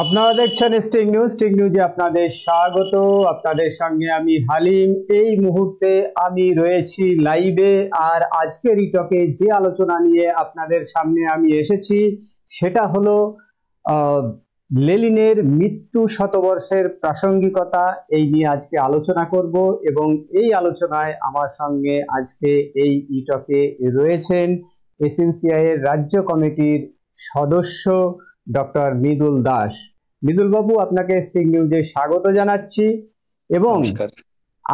আপনারা দেখছেন sting news. Sting নিউজে আপনাদের স্বাগত। আপনাদের সঙ্গে আমি হালিম। এই মুহূর্তে আমি রয়েছি লাইভে। আর আজকের ইটকে যে আলোচনা নিয়ে আপনাদের সামনে আমি এসেছি সেটা হলো আহ, লেনিনের মৃত্যু শতবর্ষের প্রাসঙ্গিকতা। এই নিয়ে আজকে আলোচনা করব এবং এই আলোচনায় আমার সঙ্গে আজকে এই ইটকে রয়েছেন এসএমসিআই এর রাজ্য কমিটির সদস্য ডক্টর মৃদুল দাস। মৃদুল বাবু, আপনাকে স্টিং নিউজে স্বাগত জানাচ্ছি। এবং নমস্কার।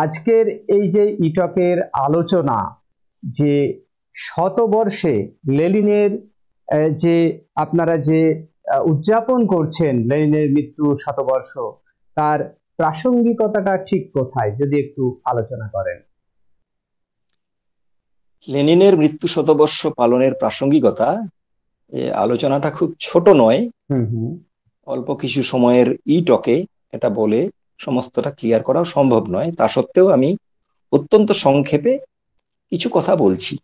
আজকের এই যে ইটকের আলোচনা, যে শতবর্ষে লেনিনের যে আপনারা যে উদযাপন করছেন লেনিনের মৃত্যু শতবর্ষ, তার প্রাসঙ্গিকতাটা ঠিক কোথায় যদি একটু আলোচনা করেন। লেনিনের মৃত্যু শতবর্ষ পালনের প্রাসঙ্গিকতা, আলোচনাটা খুব ছোট নয়। হুম হুম। অল্প কিছু সময়ের টকে এটা বলে সমস্তটা ক্লিয়ার করা সম্ভব নয়। তা সত্ত্বেও আমি অত্যন্ত সংক্ষেপে কিছু কথা বলছি।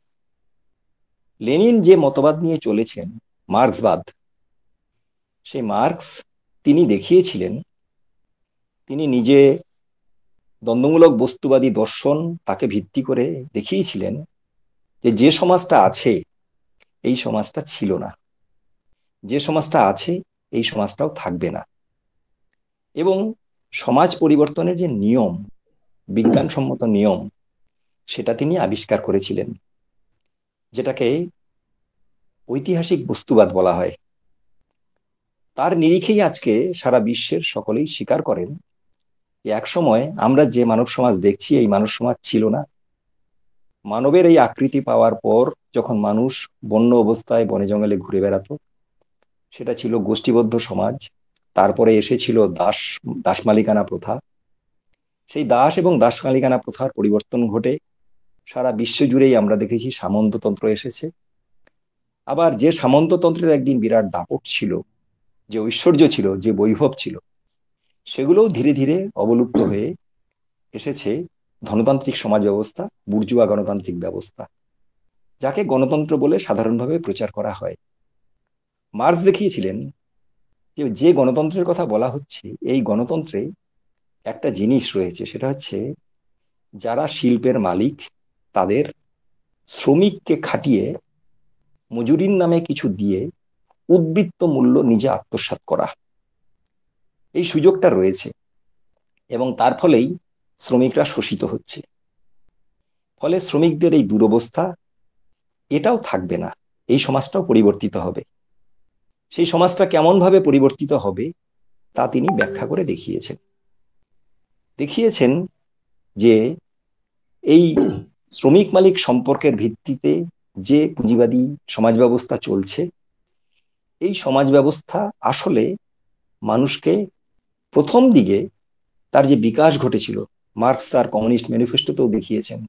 লেনিন যে মতবাদ নিয়ে চলেছেন, মার্ক্সবাদ, সেই মার্ক্স তিনি দেখিয়েছিলেন, তিনি নিজে দ্বন্দ্বমূলক বস্তুবাদী দর্শন তাকে ভিত্তি করে দেখিয়েছিলেন যে যে সমাজটা আছে এই সমাজটা ছিল না, যে সমাজটা আছে এই সমাজটাও থাকবে না। এবং সমাজ পরিবর্তনের যে নিয়ম, বিজ্ঞানসম্মত নিয়ম, সেটা তিনি আবিষ্কার করেছিলেন, যেটাকে ঐতিহাসিক বস্তুবাদ বলা হয়। তার নিরিখেই আজকে সারা বিশ্বের সকলেই স্বীকার করেন যে এক সময় আমরা যে মানব সমাজ দেখছি এই মানব সমাজ ছিল না। মানবের এই আকৃতি পাওয়ার পর যখন মানুষ বন্য অবস্থায় বনে জঙ্গলে ঘুরে বেড়াতো, সেটা ছিল গোষ্ঠীবদ্ধ সমাজ। তারপরে এসেছিল দাস মালিকানা প্রথা। সেই দাস এবং দাস মালিকানা প্রথার পরিবর্তন ঘটে সারা বিশ্ব জুড়েই আমরা দেখেছি সামন্ততন্ত্র এসেছে। আবার যে সামন্ততন্ত্রের একদিন বিরাট দাপট ছিল, যে ঐশ্বর্য ছিল, যে বৈভব ছিল, সেগুলোও ধীরে ধীরে অবলুপ্ত হয়ে এসেছে ধনতান্ত্রিক সমাজ ব্যবস্থা, বুর্জুয়া গণতান্ত্রিক ব্যবস্থা, যাকে গণতন্ত্র বলে সাধারণভাবে প্রচার করা হয়। মার্ক্স দেখিয়েছিলেন যে যে গণতন্ত্রের কথা বলা হচ্ছে, এই গণতন্ত্রে একটা জিনিস রয়েছে, সেটা হচ্ছে যারা শিল্পের মালিক তাদের শ্রমিককে খাটিয়ে মজুরির নামে কিছু দিয়ে উদ্বৃত্ত মূল্য নিজে আত্মসাৎ করা, এই সুযোগটা রয়েছে। এবং তার ফলেই শ্রমিকরা শোষিত হচ্ছে। ফলে শ্রমিকদের এই দুরবস্থা, এটাও থাকবে না, এই সমাজটাও পরিবর্তিত হবে। সেই সমাজটা কেমন ভাবে পরিবর্তিত হবে তা তিনি ব্যাখ্যা করে দেখিয়েছেন যে এই শ্রমিক মালিক সম্পর্কের ভিত্তিতে যে পুঁজিবাদী সমাজ ব্যবস্থা চলছে, এই সমাজ ব্যবস্থা আসলে মানুষকে প্রথম দিকে তার যে বিকাশ ঘটেছিল, মার্ক্স তার কমিউনিস্ট ম্যানিফেস্টোতেও দেখিয়েছেন,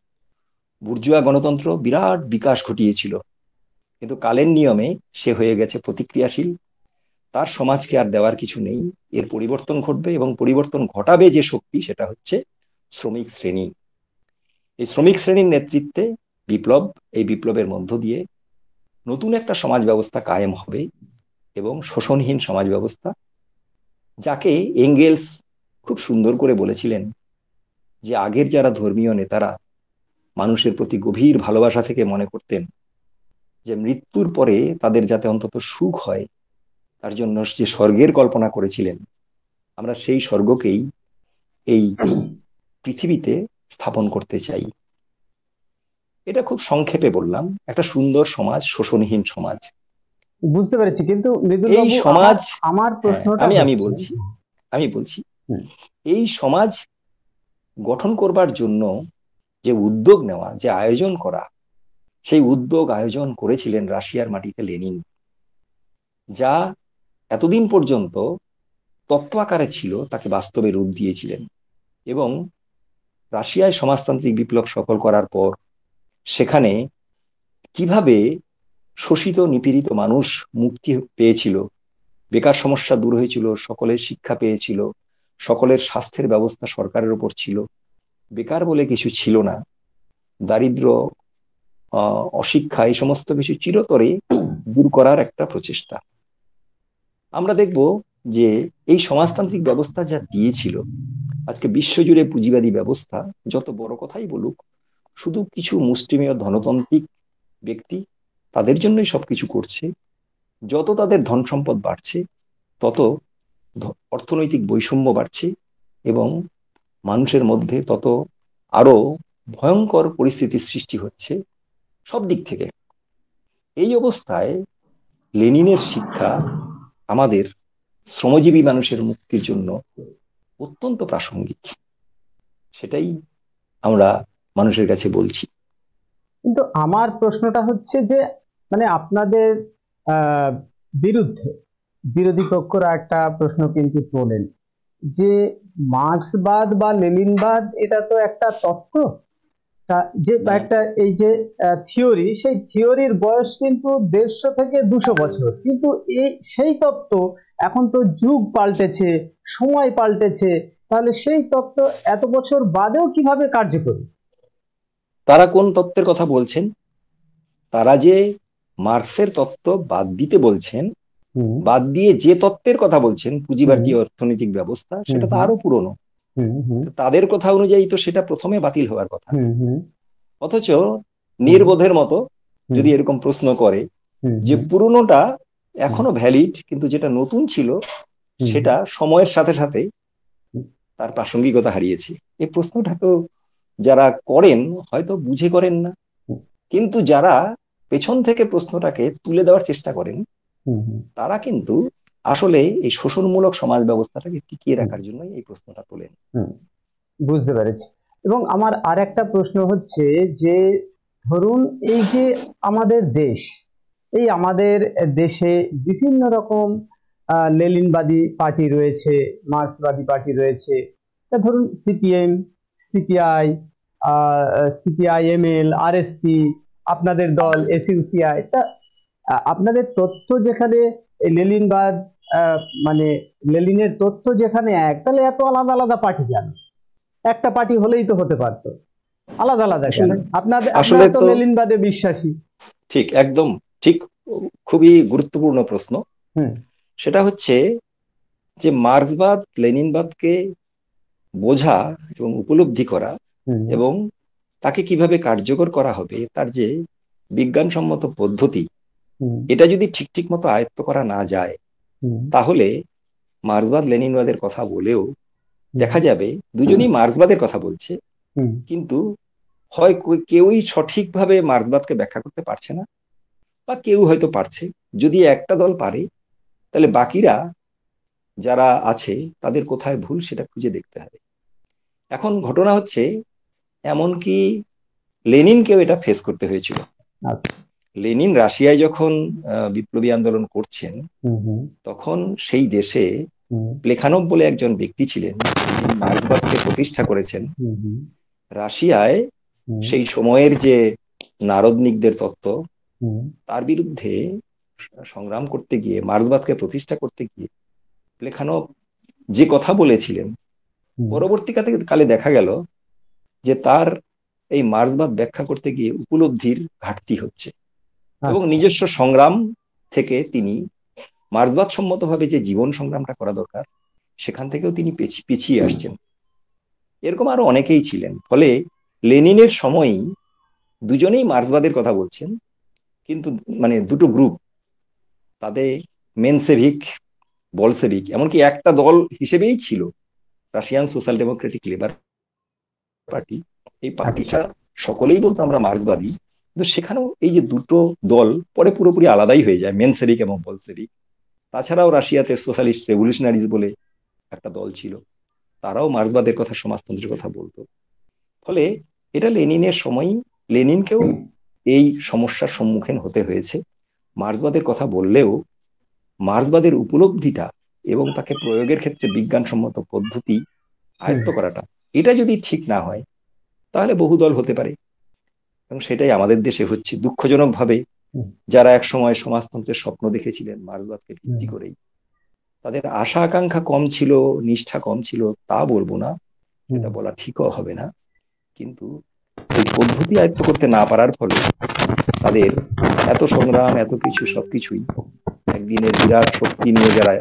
বুর্জুয়া গণতন্ত্র বিরাট বিকাশ ঘটিয়েছিল, কিন্তু কালের নিয়মে সে হয়ে গেছে প্রতিক্রিয়াশীল। তার সমাজকে আর দেওয়ার কিছু নেই, এর পরিবর্তন ঘটবে এবং পরিবর্তন ঘটাবে যে শক্তি, সেটা হচ্ছে শ্রমিক শ্রেণী। এই শ্রমিক শ্রেণীর নেতৃত্বে বিপ্লব, এই বিপ্লবের মধ্য দিয়ে নতুন একটা সমাজ ব্যবস্থা কায়েম হবে এবং শোষণহীন সমাজ ব্যবস্থা, যাকে এঙ্গেলস খুব সুন্দর করে বলেছিলেন যে আগের যারা ধর্মীয় নেতারা মানুষের প্রতি গভীর ভালোবাসা থেকে মনে করতেন যে মৃত্যুর পরে তাদের যাতে অন্তত সুখ হয়, তার জন্য যে স্বর্গের কল্পনা করেছিলেন, আমরা সেই স্বর্গকেই এই পৃথিবীতে স্থাপন করতে চাই। এটা খুব সংক্ষেপে বললাম, একটা সুন্দর সমাজ, শোষণহীন সমাজ। বুঝতে পেরেছি, কিন্তু মৃদুল এই বাবু, সমাজ, আমার প্রশ্নটা আমি হচ্ছে। বলছি হুম। এই সমাজ গঠন করবার জন্য যে উদ্যোগ নেওয়া, যে আয়োজন করা, সেই উদ্যোগ আয়োজন করেছিলেন রাশিয়ার মাটিতে লেনিন, যা এতদিন পর্যন্ত তত্ত্ব আকারে ছিল তাকে বাস্তবে রূপ দিয়েছিলেন। এবং রাশিয়ায় সমাজতান্ত্রিক বিপ্লব সফল করার পর সেখানে কিভাবে শোষিত নিপীড়িত মানুষ মুক্তি পেয়েছিল, বেকার সমস্যা দূর হয়েছিল, সকলের শিক্ষা পেয়েছিল, সকলের স্বাস্থ্যের ব্যবস্থা সরকারের উপর ছিল, বেকার বলে কিছু ছিল না, দারিদ্র, অশিক্ষা, এই সমস্ত কিছু চিরতরে দূর করার একটা প্রচেষ্টা। আমরা দেখব যে এই সমাজতান্ত্রিক ব্যবস্থা যা দিয়েছিল, আজকে বিশ্বজুড়ে পুঁজিবাদী ব্যবস্থা যত বড় কথাই বলুক, শুধু কিছু মুষ্টিমেয় ধনতান্ত্রিক ব্যক্তি তাদের জন্যই সবকিছু করছে। যত তাদের ধন সম্পদ বাড়ছে, তত অর্থনৈতিক বৈষম্য বাড়ছে এবং মানুষের মধ্যে তত আরো ভয়ঙ্কর পরিস্থিতির সৃষ্টি হচ্ছে সব দিক থেকে। এই অবস্থায় লেনিনের শিক্ষা আমাদের শ্রমজীবী মানুষের মুক্তির জন্য অত্যন্ত প্রাসঙ্গিক, সেটাই আমরা মানুষের কাছে বলছি। কিন্তু আমার প্রশ্নটা হচ্ছে যে মানে আপনাদের বিরুদ্ধে বিরোধী পক্ষরা একটা প্রশ্ন কিন্তু তোলেন যে মার্ক্সবাদ বা লেনিনবাদ এটা তো একটা তত্ত্ব, যে একটা এই যে থিওরি, সেই থিওরির বয়স কিন্তু 150 থেকে 200 বছর, কিন্তু এই সেই তত্ত্ব এখন তো যুগ পাল্টেছে, সময় পাল্টেছে, তাহলে সেই তত্ত্ব এত বছর বাদেও কিভাবে কার্যকরী? তারা কোন তত্ত্বের কথা বলছেন? তারা যে মার্ক্সের তত্ত্ব বাদ দিতে বলছেন, বাদ দিয়ে যে তত্ত্বের কথা বলছেন পুঁজিবাদী অর্থনৈতিক ব্যবস্থা, সেটা তো আরো পুরনো। তাদের কথা অনুযায়ী তো সেটা প্রথমে বাতিল হওয়ার কথা। অথচ নির্বোধের মতো যদি এরকম প্রশ্ন করে যে পুরনোটা এখনো ভ্যালিড, কিন্তু যেটা নতুন ছিল সেটা সময়ের সাথে সাথে তার প্রাসঙ্গিকতা হারিয়েছে, এই প্রশ্নটা তো যারা করেন হয়তো বুঝে করেন না, কিন্তু যারা পেছন থেকে প্রশ্নটাকে তুলে দেওয়ার চেষ্টা করেন তারা কিন্তু আসলে এই শোষণমূলক সমাজ ব্যবস্থাটাকে টিকিয়ে রাখার জন্য এই প্রশ্নটা তোলেন। বুঝতে পেরেছি। এবং আমার আর একটা প্রশ্ন হচ্ছে যে ধরুন এই যে আমাদের দেশ, এই আমাদের দেশে বিভিন্ন রকম লেনিনবাদী পার্টি রয়েছে, মার্ক্সবাদী পার্টি রয়েছে। তা ধরুন সিপিএম, সিপিআই, সিপিআইএমএল, আরএসপি, আপনাদের দল এসইউসিআই। তা আপনাদের তথ্য যেখানে লেনিনবাদ মানে লেনিনের তথ্য যেখানে এক, তাহলে এত আলাদা আলাদা পার্টি কেন? একটা পার্টি হলেই তো হতে পারতো, আলাদা আলাদা কেন? আপনাদের আসলে তো লেনিনবাদে বিশ্বাসী। ঠিক, একদম ঠিক, খুবই গুরুত্বপূর্ণ প্রশ্ন। সেটা হচ্ছে যে মার্ক্সবাদ লেনিনবাদকে বোঝা এবং উপলব্ধি করা এবং তাকে কিভাবে কার্যকর করা হবে, তার যে বিজ্ঞানসম্মত পদ্ধতি, এটা যদি ঠিক ঠিক মতো আয়ত্ত করা না যায়, তাহলে মার্ক্সবাদ লেনিনবাদের কথা বলেও দেখা যাবে দুজনই মার্ক্সবাদের কথা বলছে, কিন্তু হয় কেউই সঠিকভাবে মার্ক্সবাদকে ব্যাখ্যা করতে পারছে না, বা কেউ হয়তো পারছে। যদি একটা দল পারে, তাহলে বাকিরা যারা আছে তাদের কোথায় ভুল সেটা খুঁজে দেখতে হবে। এখন ঘটনা হচ্ছে এমনকি লেনিনকেও এটা ফেস করতে হয়েছিল। লেনিন রাশিয়ায় যখন বিপ্লবী আন্দোলন করছেন, তখন সেই দেশে প্লেখানভ বলে একজন ব্যক্তি ছিলেন, যিনি মার্ক্সবাদকে প্রতিষ্ঠা করেছেন। রাশিয়ায় সেই সময়ের যে নারদনিকদের তত্ত্ব, তার বিরুদ্ধে সংগ্রাম করতে গিয়ে, মার্ক্সবাদকে প্রতিষ্ঠা করতে গিয়ে প্লেখানভ যে কথা বলেছিলেন, পরবর্তীকালে দেখা গেল যে তার এই মার্ক্সবাদ ব্যাখ্যা করতে গিয়ে উপলব্ধির ঘাটতি হচ্ছে, এবং নিজস্ব সংগ্রাম থেকে তিনি মার্ক্সবাদ সম্মতভাবে যে জীবন সংগ্রামটা করা দরকার, সেখান থেকেও তিনি পিছিয়ে আসছেন। এরকম আরো অনেকেই ছিলেন। ফলে লেনিনের সময়ই দুজনেই মার্ক্সবাদের কথা বলছেন, কিন্তু মানে দুটো গ্রুপ, তাদের মেনসেভিক, বলসেভিক, এমনকি একটা দল হিসেবেই ছিল Russian social Democratic labour party. এই পার্টিটা সকলেই বলতো আমরা মার্ক্সবাদী, কিন্তু সেখানেও এই যে দুটো দল পরে পুরোপুরি আলাদাই হয়ে যায়, মেনসেভিক এবং বলসেভিক। তাছাড়াও রাশিয়াতে সোশ্যালিস্ট রেভলিউশনারিজ বলে একটা দল ছিল, তারাও মার্ক্সবাদের কথা, সমাজতন্ত্রের কথা বলতো। ফলে এটা লেনিনের সময়ই লেনিনকেও এই সমস্যার সম্মুখীন হতে হয়েছে। মার্ক্সবাদের কথা বললেও মার্ক্সবাদের উপলব্ধিটা এবং তাকে প্রয়োগের ক্ষেত্রে বিজ্ঞানসম্মত পদ্ধতি আয়ত্ত করাটা, এটা যদি ঠিক না হয়, তাহলে বহুদল হতে পারে। এবং সেটাই আমাদের দেশে হচ্ছে দুঃখজনক ভাবে। যারা এক সময় সমাজতন্ত্রের স্বপ্ন দেখেছিলেন মার্ক্সবাদকে ভিত্তি করেই, তাদের আশা আকাঙ্ক্ষা কম ছিল, নিষ্ঠা কম ছিল তা বলবো না, এটা বলা ঠিকও হবে না, কিন্তু এই পদ্ধতি আয়ত্ত করতে না পারার ফলে তাদের এত সংগ্রাম, এত কিছু, সবকিছুই একদিনের বিরাট শক্তি নিয়ে যারা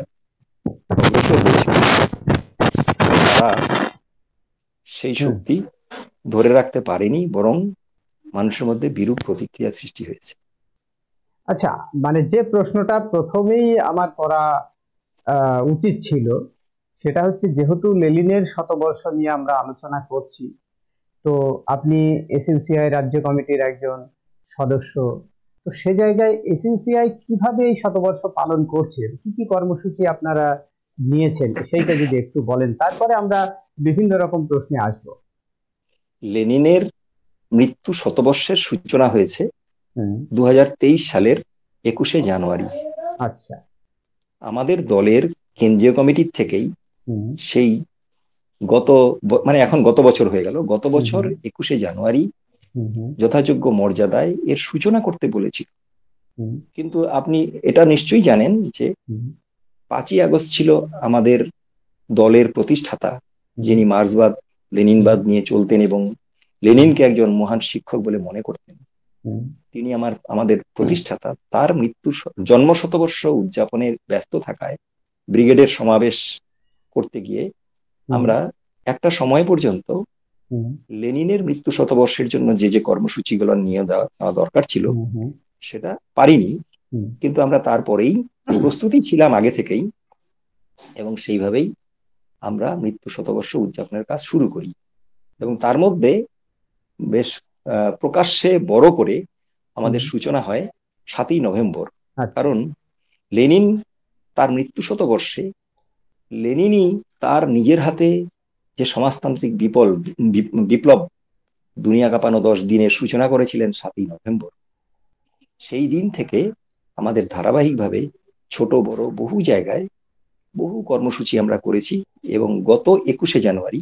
অগ্রসর হয়েছিল, তারা সেই শক্তি ধরে রাখতে পারেনি, বরং মানুষের মধ্যে বিরূপ প্রতিক্রিয়া সৃষ্টি হয়েছে। আচ্ছা, মানে যে প্রশ্নটা প্রথমেই আমার করা উচিত ছিল, সেটা হচ্ছে যেহেতু লেনিনের শতবর্ষ নিয়ে আমরা আলোচনা করছি, তো আপনি এসইউসিআই রাজ্য কমিটির একজন সদস্য, তো সে জায়গায় এসইউসিআই কিভাবে এই শতবর্ষ পালন করছে, কি কি কর্মসূচি আপনারা নিয়েছেন, সেইটা যদি একটু বলেন, তারপরে আমরা বিভিন্ন রকম প্রশ্নে আসবো। লেনিনের মৃত্যু শতবর্ষের সূচনা হয়েছে 2023 সালের 21শে জানুয়ারি। আচ্ছা। আমাদের দলের কেন্দ্রীয় কমিটির থেকেই সেই মানে এখন গত বছর হয়ে গেল, গত বছর 21শে জানুয়ারি যথাযোগ্য মর্যাদায় এর সূচনা করতে বলেছিল। কিন্তু আপনি এটা নিশ্চয়ই জানেন যে 5ই আগস্ট ছিল আমাদের দলের প্রতিষ্ঠাতা, যিনি মার্ক্সবাদ লেনিনবাদ নিয়ে চলতেন এবং লেনিনকে একজন মহান শিক্ষক বলে মনে করতেন, তিনি আমাদের প্রতিষ্ঠাতা। তার জন্ম শতবর্ষ উদযাপনের ব্যস্ত থাকায় ব্রিগেডের সমাবেশ করতে গিয়ে আমরা একটা সময় পর্যন্ত লেনিনের মৃত্যু শতবর্ষের জন্য যে কর্মসূচিগুলো নিয়ে দেওয়া দরকার ছিল সেটা পারিনি, কিন্তু আমরা তারপরেই প্রস্তুতি ছিলাম আগে থেকেই, এবং সেইভাবেই আমরা মৃত্যু শতবর্ষ উদযাপনের কাজ শুরু করি। এবং তার মধ্যে বেশ প্রকাশ্যে বড় করে আমাদের সূচনা হয় 7ই নভেম্বর। কারণ লেনিন তার মৃত্যু শতবর্ষে লেনিনই তার নিজের হাতে যে সমাজতান্ত্রিক বিপ্লব দুনিয়া কাঁপানো 10 দিনের সূচনা করেছিলেন 7ই নভেম্বর। সেই দিন থেকে আমাদের ধারাবাহিকভাবে ছোট বড় বহু জায়গায় বহু কর্মসূচি আমরা করেছি, এবং গত 21শে জানুয়ারি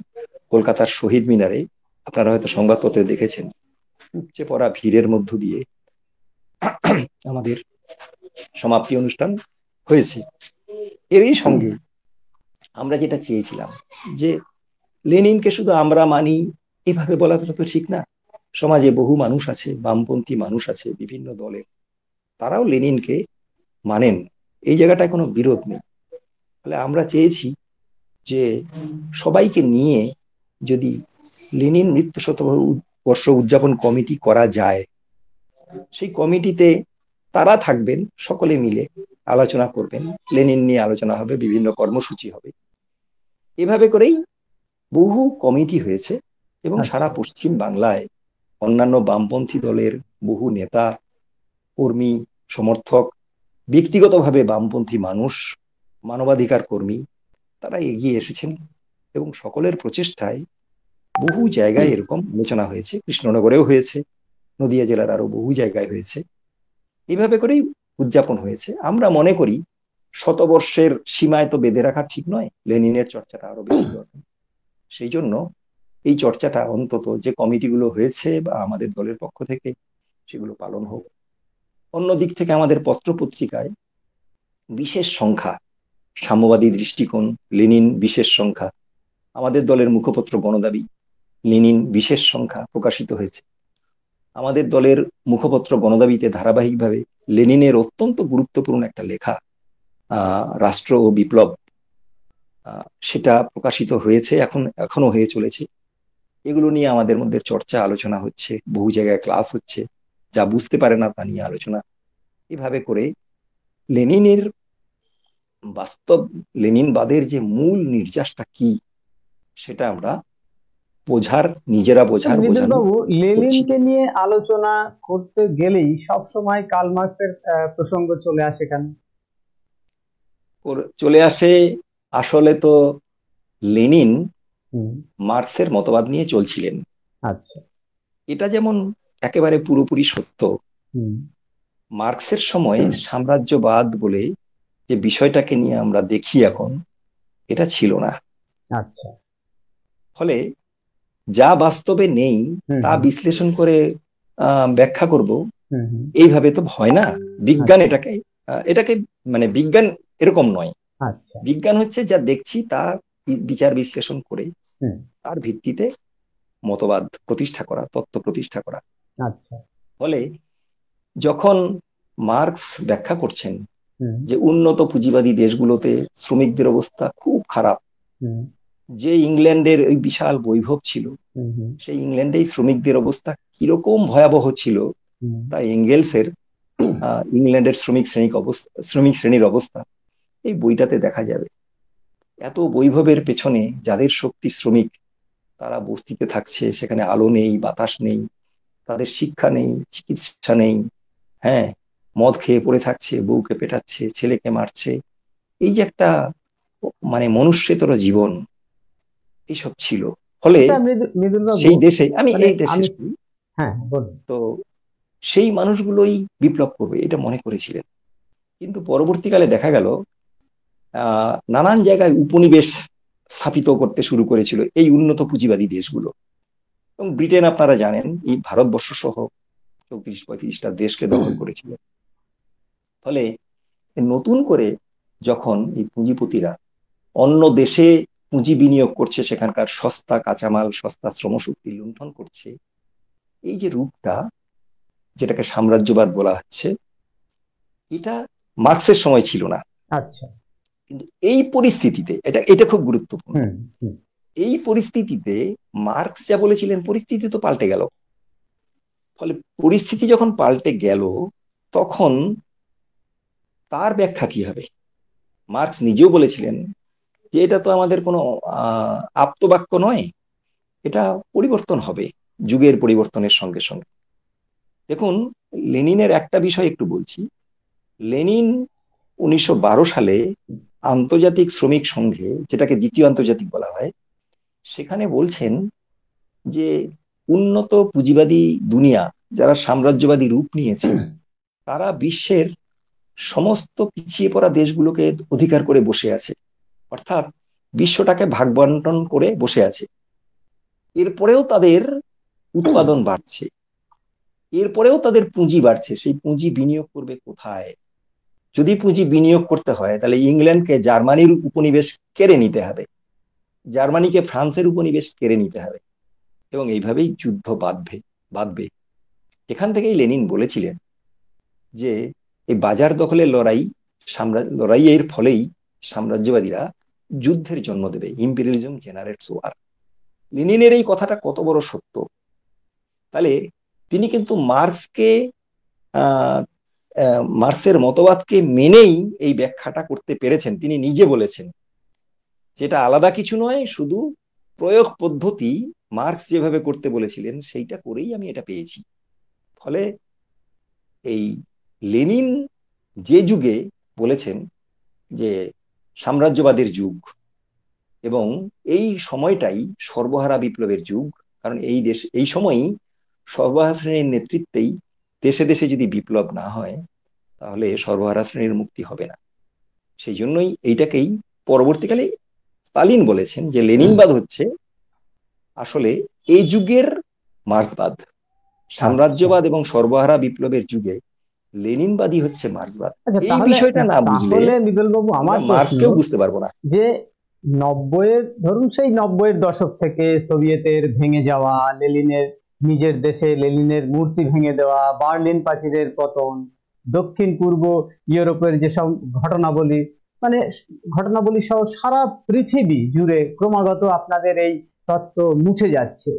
কলকাতার শহীদ মিনারে আপনারা হয়তো সংবাদপত্রে দেখেছেন, উপচে পড়া ভিড়ের মধ্য দিয়ে আমাদের সমাপ্তি অনুষ্ঠান হয়েছে। এরই সঙ্গে আমরা যেটা চেয়েছিলাম যে লেনিনকে শুধু আমরা মানি এভাবে বলাটা তো ঠিক না, সমাজে বহু মানুষ আছে, বামপন্থী মানুষ আছে বিভিন্ন দলের, তারাও লেনিনকে মানেন, এই জায়গাটায় কোনো বিরোধ নেই। তাহলে আমরা চেয়েছি যে সবাইকে নিয়ে যদি লেনিন মৃত্যু শতবর্ষ উদযাপন কমিটি করা যায়, সেই কমিটিতে তারা থাকবেন, সকলে মিলে আলোচনা করবেন, লেনিন নিয়ে আলোচনা হবে, বিভিন্ন কর্মসূচি হবে। এভাবে করেই বহু কমিটি হয়েছে, এবং সারা পশ্চিম বাংলায় অন্যান্য বামপন্থী দলের বহু নেতা, কর্মী, সমর্থক, ব্যক্তিগতভাবে বামপন্থী মানুষ, মানবাধিকার কর্মী, তারা এগিয়ে এসেছেন, এবং সকলের প্রচেষ্টায় বহু জায়গায় এরকম আলোচনা হয়েছে। কৃষ্ণনগরেও হয়েছে, নদিয়া জেলার আরো বহু জায়গায় হয়েছে। এইভাবে করেই উদযাপন হয়েছে। আমরা মনে করি শতবর্ষের সীমায় তো বেঁধে রাখা ঠিক নয়, লেনিনের চর্চাটা আরো বেশি দরকার। সেই জন্য এই চর্চাটা অন্তত যে কমিটিগুলো হয়েছে বা আমাদের দলের পক্ষ থেকে সেগুলো পালন হোক। অন্য দিক থেকে আমাদের পত্র পত্রিকায় বিশেষ সংখ্যা, সাম্যবাদী দৃষ্টিকোণ, লেনিন বিশেষ সংখ্যা, আমাদের দলের মুখপত্র গণদাবী, লেনিন বিশেষ সংখ্যা প্রকাশিত হয়েছে। আমাদের দলের মুখপত্র গণদাবীতে ধারাবাহিকভাবে লেনিনের অত্যন্ত গুরুত্বপূর্ণ একটা লেখা রাষ্ট্র ও বিপ্লব, সেটা প্রকাশিত হয়েছে, এখনো হয়ে চলেছে। এগুলো নিয়ে আমাদের মধ্যে চর্চা আলোচনা হচ্ছে, বহু জায়গায় ক্লাস হচ্ছে, যা বুঝতে পারে না তা নিয়ে আলোচনা। এভাবে করে লেনিনের বাস্তব লেনিনবাদের যে মূল নির্যাসটা কি সেটা আমরা নিজেরা বোঝার বাবু, লেনিনকে নিয়ে আলোচনা করতে গেলেই সব সময় কার্ল মার্কসের প্রসঙ্গ চলে আসে কেন? চলে আসে আসলে তো লেনিন মার্কসের মতবাদ নিয়ে চলছিলেন। আচ্ছা, এটা যেমন একেবারে পুরোপুরি সত্য, মার্কসের সময় সাম্রাজ্যবাদ বলে যে বিষয়টাকে নিয়ে আমরা দেখি এখন, এটা ছিল না। আচ্ছা, ফলে যা বাস্তবে নেই তা বিশ্লেষণ করে ব্যাখ্যা করব, এইভাবে তো হয় না। বিজ্ঞান এটাকে মানে বিজ্ঞান এরকম নয়। আচ্ছা, বিজ্ঞান হচ্ছে যা দেখছি তা বিচার বিশ্লেষণ করে তার ভিত্তিতে মতবাদ প্রতিষ্ঠা করা, তত্ত্ব প্রতিষ্ঠা করা। আচ্ছা। ফলে যখন মার্কস ব্যাখ্যা করছেন হুম, যে উন্নত পুঁজিবাদী দেশগুলোতে শ্রমিকদের অবস্থা খুব খারাপ। হুম, যে ইংল্যান্ডের ওই বিশাল বৈভব ছিল, হুম, হুম, সেই ইংল্যান্ডেই শ্রমিকদের অবস্থা কিরকম ভয়াবহ ছিল, হুম, তা এঙ্গেলসের ইংল্যান্ডের শ্রমিক শ্রেণীর অবস্থা এই বইটাতে দেখা যাবে। এত বৈভবের পেছনে যাদের শক্তি শ্রমিক, তারা বস্তিতে থাকছে, সেখানে আলো নেই, বাতাস নেই, তাদের শিক্ষা নেই, চিকিৎসা নেই, হ্যাঁ, মদ খেয়ে পড়ে থাকছে, বউকে পেটাচ্ছে, ছেলেকে মারছে। এই যে একটা মানে মনুষ্যেতর জীবন এইসব ছিল। ফলে আচ্ছা মৃদুল বাবু, সেই দেশে আমি মানে এইটা আমি, শেষ করি। হ্যাঁ বলুন। তো সেই মানুষগুলোই বিপ্লব করবে এটা মনে করেছিলেন, কিন্তু পরবর্তীকালে দেখা গেল নানান জায়গায় উপনিবেশ স্থাপিত করতে শুরু করেছিল এই উন্নত পুঁজিবাদী দেশগুলো। এবং ব্রিটেন আপনারা জানেন এই ভারতবর্ষ সহ 34-35টা দেশকে দখল করেছিল। ফলে নতুন করে যখন এই পুঁজিপতিরা অন্য দেশে পুঁজি বিনিয়োগ করছে, সেখানকার সস্তা কাঁচামাল, সস্তা শ্রমশক্তি লুণ্ঠন করছে, এই যে রূপটা, যেটাকে সাম্রাজ্যবাদ বলা হচ্ছে, এটা মার্ক্সের সময় ছিল না। আচ্ছা। কিন্তু এই পরিস্থিতিতে এটা এটা খুব গুরুত্বপূর্ণ। হুম, হুম, এই পরিস্থিতিতে মার্ক্স যা বলেছিলেন, পরিস্থিতি তো পাল্টে গেল। ফলে পরিস্থিতি যখন পাল্টে গেল, তখন তার ব্যাখ্যা কি হবে? মার্ক্স নিজেও বলেছিলেন যে এটা তো আমাদের কোনো আপ্তবাক্য নয়, এটা পরিবর্তন হবে যুগের পরিবর্তনের সঙ্গে সঙ্গে। দেখুন, লেনিনের একটা বিষয় একটু বলছি। লেনিন 1912 সালে আন্তর্জাতিক শ্রমিক সংঘে, যেটাকে দ্বিতীয় আন্তর্জাতিক বলা হয়, সেখানে বলছেন যে উন্নত পুঁজিবাদী দুনিয়া, যারা সাম্রাজ্যবাদী রূপ নিয়েছে, তারা বিশ্বের সমস্ত পিছিয়ে পড়া দেশগুলোকে অধিকার করে বসে আছে, অর্থাৎ বিশ্বটাকে ভাগ বন্টন করে বসে আছে। এরপরেও তাদের উৎপাদন বাড়ছে, এরপরেও তাদের পুঁজি বাড়ছে। সেই পুঁজি বিনিয়োগ করবে কোথায়? যদি পুঁজি বিনিয়োগ করতে হয়, তাহলে ইংল্যান্ডকে জার্মানির উপনিবেশ কেড়ে নিতে হবে, জার্মানিকে ফ্রান্সের উপনিবেশ কেড়ে নিতে হবে, এবং এইভাবেই যুদ্ধ বাঁধবে। এখান থেকেই লেনিন বলেছিলেন যে এই বাজার দখলের লড়াইয়ের ফলেই সাম্রাজ্যবাদীরা যুদ্ধের জন্ম দেবে। Imperialism generates war. লেনিনের এই কথাটা কত বড় সত্য! তাহলে তিনি কিন্তু মার্ক্সের মতবাদকে মেনেই এই ব্যাখ্যাটা করতে পেরেছেন। তিনি নিজে বলেছেন যেটা আলাদা কিছু নয়, শুধু প্রয়োগ পদ্ধতি মার্ক্স যেভাবে করতে বলেছিলেন সেইটা করেই আমি এটা পেয়েছি। ফলে এই লেনিন যে যুগে বলেছেন যে সাম্রাজ্যবাদের যুগ, এবং এই সময়টাই সর্বহারা বিপ্লবের যুগ, কারণ এই সময়ই সর্বহারা শ্রেণীর নেতৃত্বেই দেশে দেশে যদি বিপ্লব না হয়, তাহলে সর্বহারা শ্রেণীর মুক্তি হবে না। সেই জন্যই এইটাকেই পরবর্তীকালে স্তালিন বলেছেন যে লেনিনবাদ হচ্ছে আসলে এই যুগের মার্ক্সবাদ। আচ্ছা, সাম্রাজ্যবাদ এবং সর্বহারা বিপ্লবের যুগে লেনিনবাদই হচ্ছে মার্ক্সবাদ। আচ্ছা। এই তাহলে বিষয়টা না বুঝলে তাহলে মৃদুল বাবু, আমরা আমার প্রশ্ন মার্ক্সকেও বুঝতে পারবো না। যে ধরুন সেই 90-এর দশক থেকে সোভিয়েতের ভেঙে যাওয়া, লেনিনের নিজের দেশে লেনিনের মূর্তি ভেঙে দেওয়া, বার্লিন প্রাচীরের পতন, দক্ষিণ পূর্ব ইউরোপের যেসব ঘটনাবলী, মানে ঘটনাবলী সহ সারা পৃথিবী জুড়ে ক্রমাগত আপনাদের এই তত্ত্ব মুছে যাচ্ছে,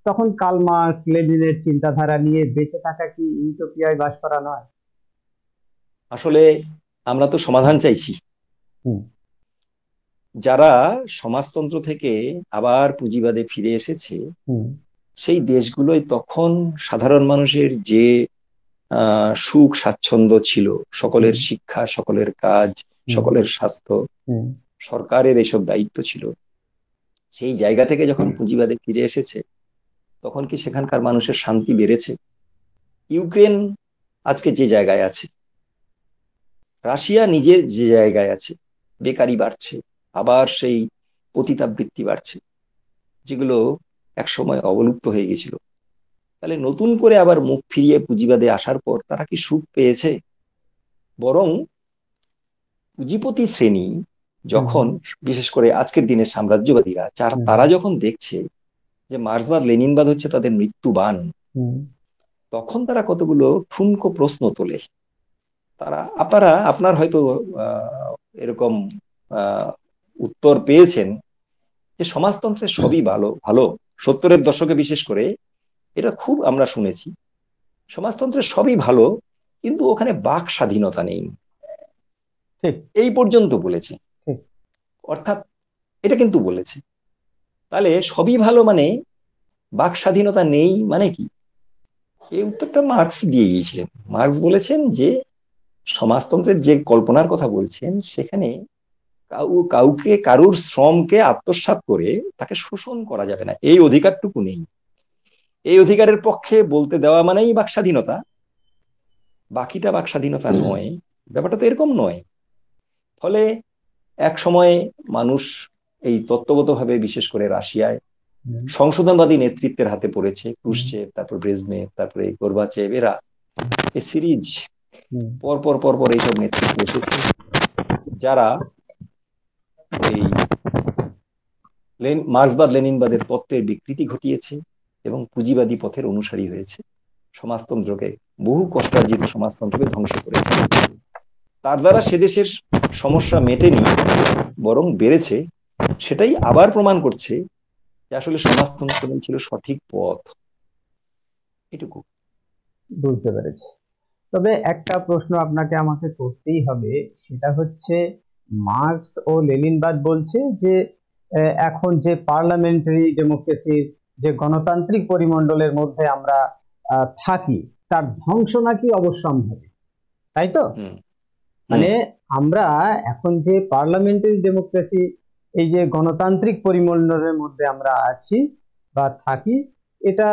তখন কার্ল মার্কস লেনিনের চিন্তাধারা নিয়ে বেঁচে থাকা কি ইউটোপিয়ায় বাস করা নয়? আসলে আমরা তো সমাধান চাইছি। হুম, যারা সমাজতন্ত্র থেকে আবার পুঁজিবাদে ফিরে এসেছে, হুম, সেই দেশগুলোই তখন সাধারণ মানুষের যে সুখ স্বাচ্ছন্দ্য ছিল, সকলের হুম, শিক্ষা, সকলের কাজ, হুম, সকলের স্বাস্থ্য, হুম, সরকারের এসব দায়িত্ব ছিল, সেই জায়গা থেকে যখন পুঁজিবাদে ফিরে এসেছে, তখন কি সেখানকার মানুষের শান্তি বেড়েছে? ইউক্রেন আজকে যে জায়গায় আছে, রাশিয়া নিজের যে জায়গায় আছে, বেকারি বাড়ছে, আবার সেই পতিতাবৃত্তি বাড়ছে, যেগুলো একসময় অবলুপ্ত হয়ে গেছিল। তাহলে নতুন করে আবার মুখ ফিরিয়ে পুঁজিবাদে আসার পর তারা কি সুখ পেয়েছে? বরং পুঁজিপতি শ্রেণী হুম, যখন, বিশেষ করে আজকের দিনের সাম্রাজ্যবাদীরা, হুম, তারা যখন দেখছে যে মার্ক্সবাদ লেনিনবাদ হচ্ছে তাদের মৃত্যুবান, হুম, তখন তারা কতগুলো ঠুনকো প্রশ্ন তোলে। আপনার হয়তো এরকম উত্তর পেয়েছেন যে সমাজতন্ত্রের সবই ভালো ভালো। 70-এর দশকে বিশেষ করে এটা খুব আমরা শুনেছি, সমাজতন্ত্রের সবই ভালো, কিন্তু ওখানে বাক স্বাধীনতা নেই, ঠিক এই পর্যন্ত বলেছে। ঠিক অর্থাৎ এটা কিন্তু বলেছে। তাহলে সবই ভালো মানে বাক স্বাধীনতা নেই মানে কি? এই উত্তরটা মার্কস দিয়ে গিয়েছিলেন। মার্কস বলেছেন যে সমাজতন্ত্রের যে কল্পনার কথা বলছেন সেখানে কাউকে কারুর শ্রমকে আত্মসাৎ করে তাকে শোষণ করা যাবে না, এই অধিকারটুকু নেই। এই অধিকারের পক্ষে বলতে দেওয়া মানেই বাক স্বাধীনতা, বাকিটা বাক স্বাধীনতা নয়। ব্যাপারটা তো এরকম নয়। ফলে এক সময় মানুষ এই তত্ত্বগতভাবে বিশেষ করে রাশিয়ায় সংশোধনবাদী নেতৃত্বের হাতে পড়েছে, ক্রুশচেভ, তারপর ব্রেজনেভ, তারপরে গোরবাচেভ, এরা এই সিরিজ পরপর পরপর এইসব নেতৃত্ব এসেছে যারা এই মার্ক্সবাদ লেনিনবাদের তত্ত্বের বিকৃতি ঘটিয়েছে এবং পুঁজিবাদী পথের অনুসারী হয়েছে, সমাজতন্ত্রকে, বহু কষ্টার্জিত সমাজতন্ত্রকে ধ্বংস করেছে। তার দ্বারা সে দেশের সমস্যা মেটেনি, বরং বেড়েছে। সেটাই আবার প্রমাণ করছে যে আসলে সমাজতন্ত্র ছিল সঠিক পথ। এটুকু বুঝতে পেরেছি। তবে একটা প্রশ্ন আপনাকে আমাকে করতেই হবে, সেটা হচ্ছে মার্কস ও লেনিনবাদ বলছে যে এখন যে পার্লামেন্টারি ডেমোক্রেসির যে গণতান্ত্রিক পরিমণ্ডলের মধ্যে আমরা থাকি, তার ধ্বংস নাকি অবশ্যম্ভাবী, তাই তো? মানে আমরা এখন যে পার্লামেন্টারি ডেমোক্রেসি, এই যে গণতান্ত্রিক পরিমণ্ডলের মধ্যে আমরা আছি বা থাকি, এটা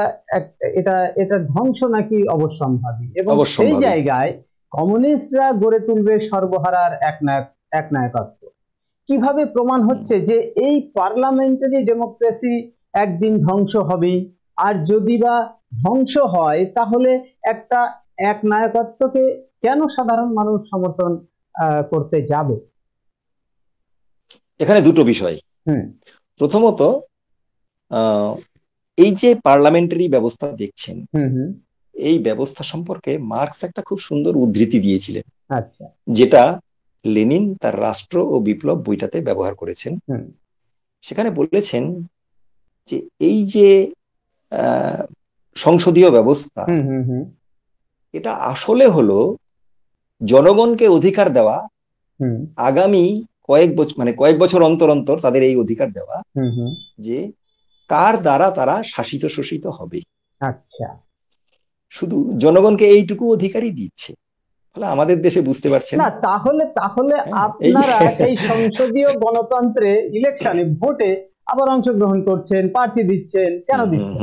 এটা এটা ধ্বংস নাকি অবশ্যম্ভাবী, এবং সেই জায়গায় কমিউনিস্টরা গড়ে তুলবে সর্বহারার একনায়কত্ব। কিভাবে প্রমাণ হচ্ছে যে এই পার্লামেন্টারি ডেমোক্রেসি একদিন ধ্বংস হবে? আর যদি বা ধ্বংস হয় তাহলে একটা একনায়কত্বকে কেন সাধারণ মানুষ সমর্থন করতে যাবে? এখানে দুটো বিষয়। প্রথমত, এই যে পার্লামেন্টারি ব্যবস্থা দেখছেন, এই ব্যবস্থা সম্পর্কে মার্কস একটা খুব সুন্দর উদ্ধৃতি দিয়েছিলেন, আচ্ছা, যেটা লেনিন তার রাষ্ট্র ও বিপ্লব বইটাতে ব্যবহার করেছেন। সেখানে বলেছেন যে এই যে সংসদীয় ব্যবস্থা, এটা আসলে হলো জনগণকে অধিকার দেওয়া, আগামী কয়েক বছর অন্তর অন্তর তাদের এই অধিকার দেওয়া যে কার দ্বারা তারা শাসিত শোষিত হবে। আচ্ছা, শুধু জনগণকে এইটুকু অধিকারই দিচ্ছে। ফলে আমাদের দেশে বুঝতে পারছেন না, তাহলে আপনারা সেই সংসদীয় গণতন্ত্রে ইলেকশনে ভোটে আবার অংশগ্রহণ করছেন, প্রার্থী দিচ্ছেন, কেন দিচ্ছেন?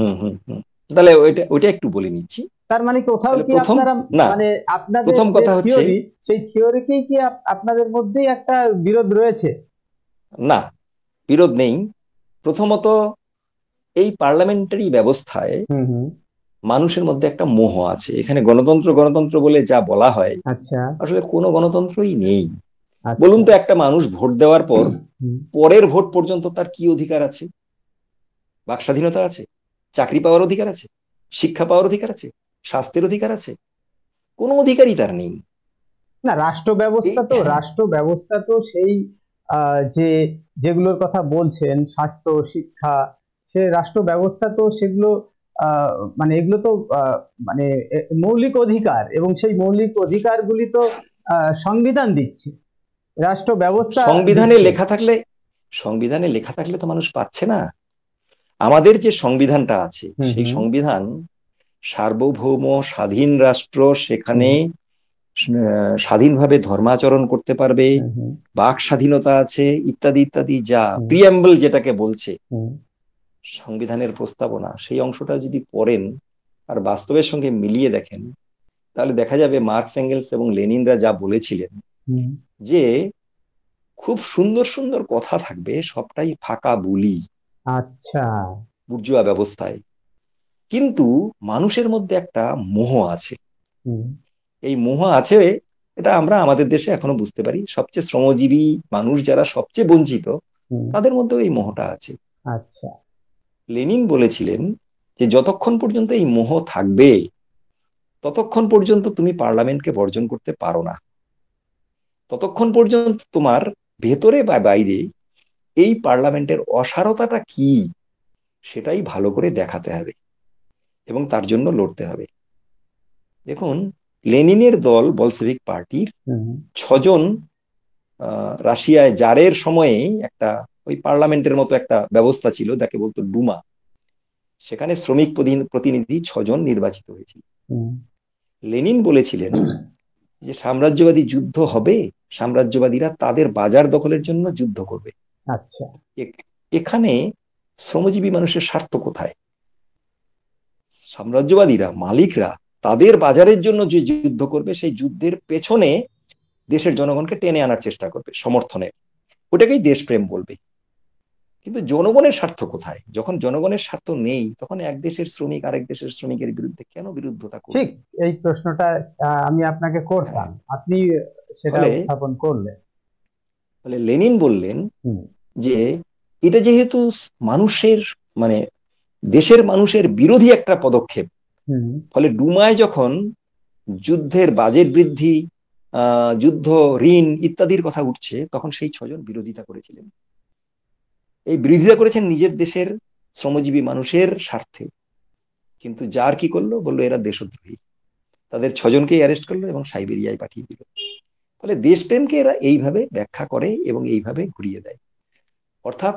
তাহলে ওইটা একটু বলে নিচ্ছি। তার মানে কোথাও কি আপনারা, মানে আপনাদের প্রথম কথা হচ্ছে সেই থিওরিকেই কি আপনাদের মধ্যেই একটা বিরোধ রয়েছে? না, বিরোধ নেই। প্রথমত, এই পার্লামেন্টারি ব্যবস্থায় মানুষের মধ্যে একটা মোহ আছে। এখানে গণতন্ত্র গণতন্ত্র বলে যা বলা হয়, আচ্ছা, আসলে কোনো গণতন্ত্রই নেই। বলুন তো, একটা মানুষ ভোট দেওয়ার পর পরের ভোট পর্যন্ত তার কি অধিকার আছে? বাক স্বাধীনতা আছে? চাকরি পাওয়ার অধিকার আছে? শিক্ষা পাওয়ার অধিকার আছে? স্বাস্থ্যের অধিকার আছে? কোনো অধিকারই তার নেই। না, রাষ্ট্র ব্যবস্থা তো সেই যেগুলোর কথা বলছেন, স্বাস্থ্য, শিক্ষা, সে রাষ্ট্র ব্যবস্থা তো সেগুলো মানে এগুলো তো মানে মৌলিক অধিকার, এবং সেই মৌলিক অধিকারগুলি তো সংবিধান দিচ্ছে, রাষ্ট্র ব্যবস্থা সংবিধানে লেখা থাকলে তো মানুষ পাচ্ছে না। আমাদের যে সংবিধানটা আছে, সেই সংবিধান সার্বভৌম স্বাধীন রাষ্ট্র, সেখানে স্বাধীনভাবে ধর্মাচরণ করতে পারবে, বাক স্বাধীনতা আছে, ইত্যাদি ইত্যাদি, যা প্রিএম্বল যেটাকে বলছে সংবিধানের প্রস্তাবনা, সেই অংশটা যদি পড়েন আর বাস্তবের সঙ্গে মিলিয়ে দেখেন, তাহলে দেখা যাবে মার্কস, এঙ্গেলস এবং লেনিনরা যা বলেছিলেন যে খুব সুন্দর সুন্দর কথা থাকবে, সবটাই ফাঁকা বুলি। আচ্ছা, বুর্জুয়া ব্যবস্থায় কিন্তু মানুষের মধ্যে একটা মোহ আছে। এই মোহ আছে, এটা আমরা আমাদের দেশে এখনো বুঝতে পারি। সবচেয়ে শ্রমজীবী মানুষ যারা সবচেয়ে বঞ্চিত, তাদের মধ্যেও এই মোহটা আছে। আচ্ছা, লেনিন বলেছিলেন যে যতক্ষণ পর্যন্ত এই মোহ থাকবে, ততক্ষণ পর্যন্ত তুমি পার্লামেন্টকে বর্জন করতে পারো না। ততক্ষণ পর্যন্ত তোমার ভেতরে বা বাইরে এই পার্লামেন্টের অসারতাটা কি সেটাই ভালো করে দেখাতে হবে এবং তার জন্য লড়তে হবে। দেখুন, লেনিনের দল বলসেভিক পার্টির 6জন রাশিয়ায় জারের সময়ে একটা ওই পার্লামেন্টের মতো একটা ব্যবস্থা ছিল যাকে বলতো ডুমা, সেখানে শ্রমিক প্রতিনিধি 6জন নির্বাচিত হয়েছিল। লেনিন বলেছিলেন যে সাম্রাজ্যবাদী যুদ্ধ হবে, সাম্রাজ্যবাদীরা তাদের বাজার দখলের জন্য যুদ্ধ করবে। আচ্ছা, এখানে শ্রমজীবী মানুষের স্বার্থ কোথায়? সাম্রাজ্যবাদীরা, মালিকরা তাদের বাজারের জন্য যে যুদ্ধ করবে, সেই যুদ্ধের পেছনে দেশের জনগণকে টেনে আনার চেষ্টা করবে সমর্থনে, ওটাকেই দেশপ্রেম বলবে। কিন্তু জনগণের স্বার্থ কোথায়? যখন জনগণের স্বার্থ নেই, তখন এক দেশের শ্রমিক আরেক দেশের শ্রমিকের বিরুদ্ধে কেন বিরুদ্ধতা করবে? ঠিক এই প্রশ্নটা আমি আপনাকে করতাম, আপনি সেটা উত্থাপন করলেন। ফলে লেনিন বললেন যে এটা যেহেতু মানুষের মানে দেশের মানুষের বিরোধী একটা পদক্ষেপ, ফলে ডুমায় যখন যুদ্ধের বাজেট বৃদ্ধি, যুদ্ধ, ঋণ ইত্যাদির কথা উঠছে, তখন সেই 6জন বিরোধিতা করেছিলেন। এই বিরোধিতা করেছেন নিজের দেশের শ্রমজীবী মানুষের স্বার্থে। কিন্তু জার কি করলো? বললো এরা দেশদ্রোহী, তাদের 6জনকেই অ্যারেস্ট করলো এবং সাইবেরিয়ায় পাঠিয়ে দিল। ফলে দেশপ্রেমকে এরা এইভাবে ব্যাখ্যা করে এবং এইভাবে ঘুরিয়ে দেয়। অর্থাৎ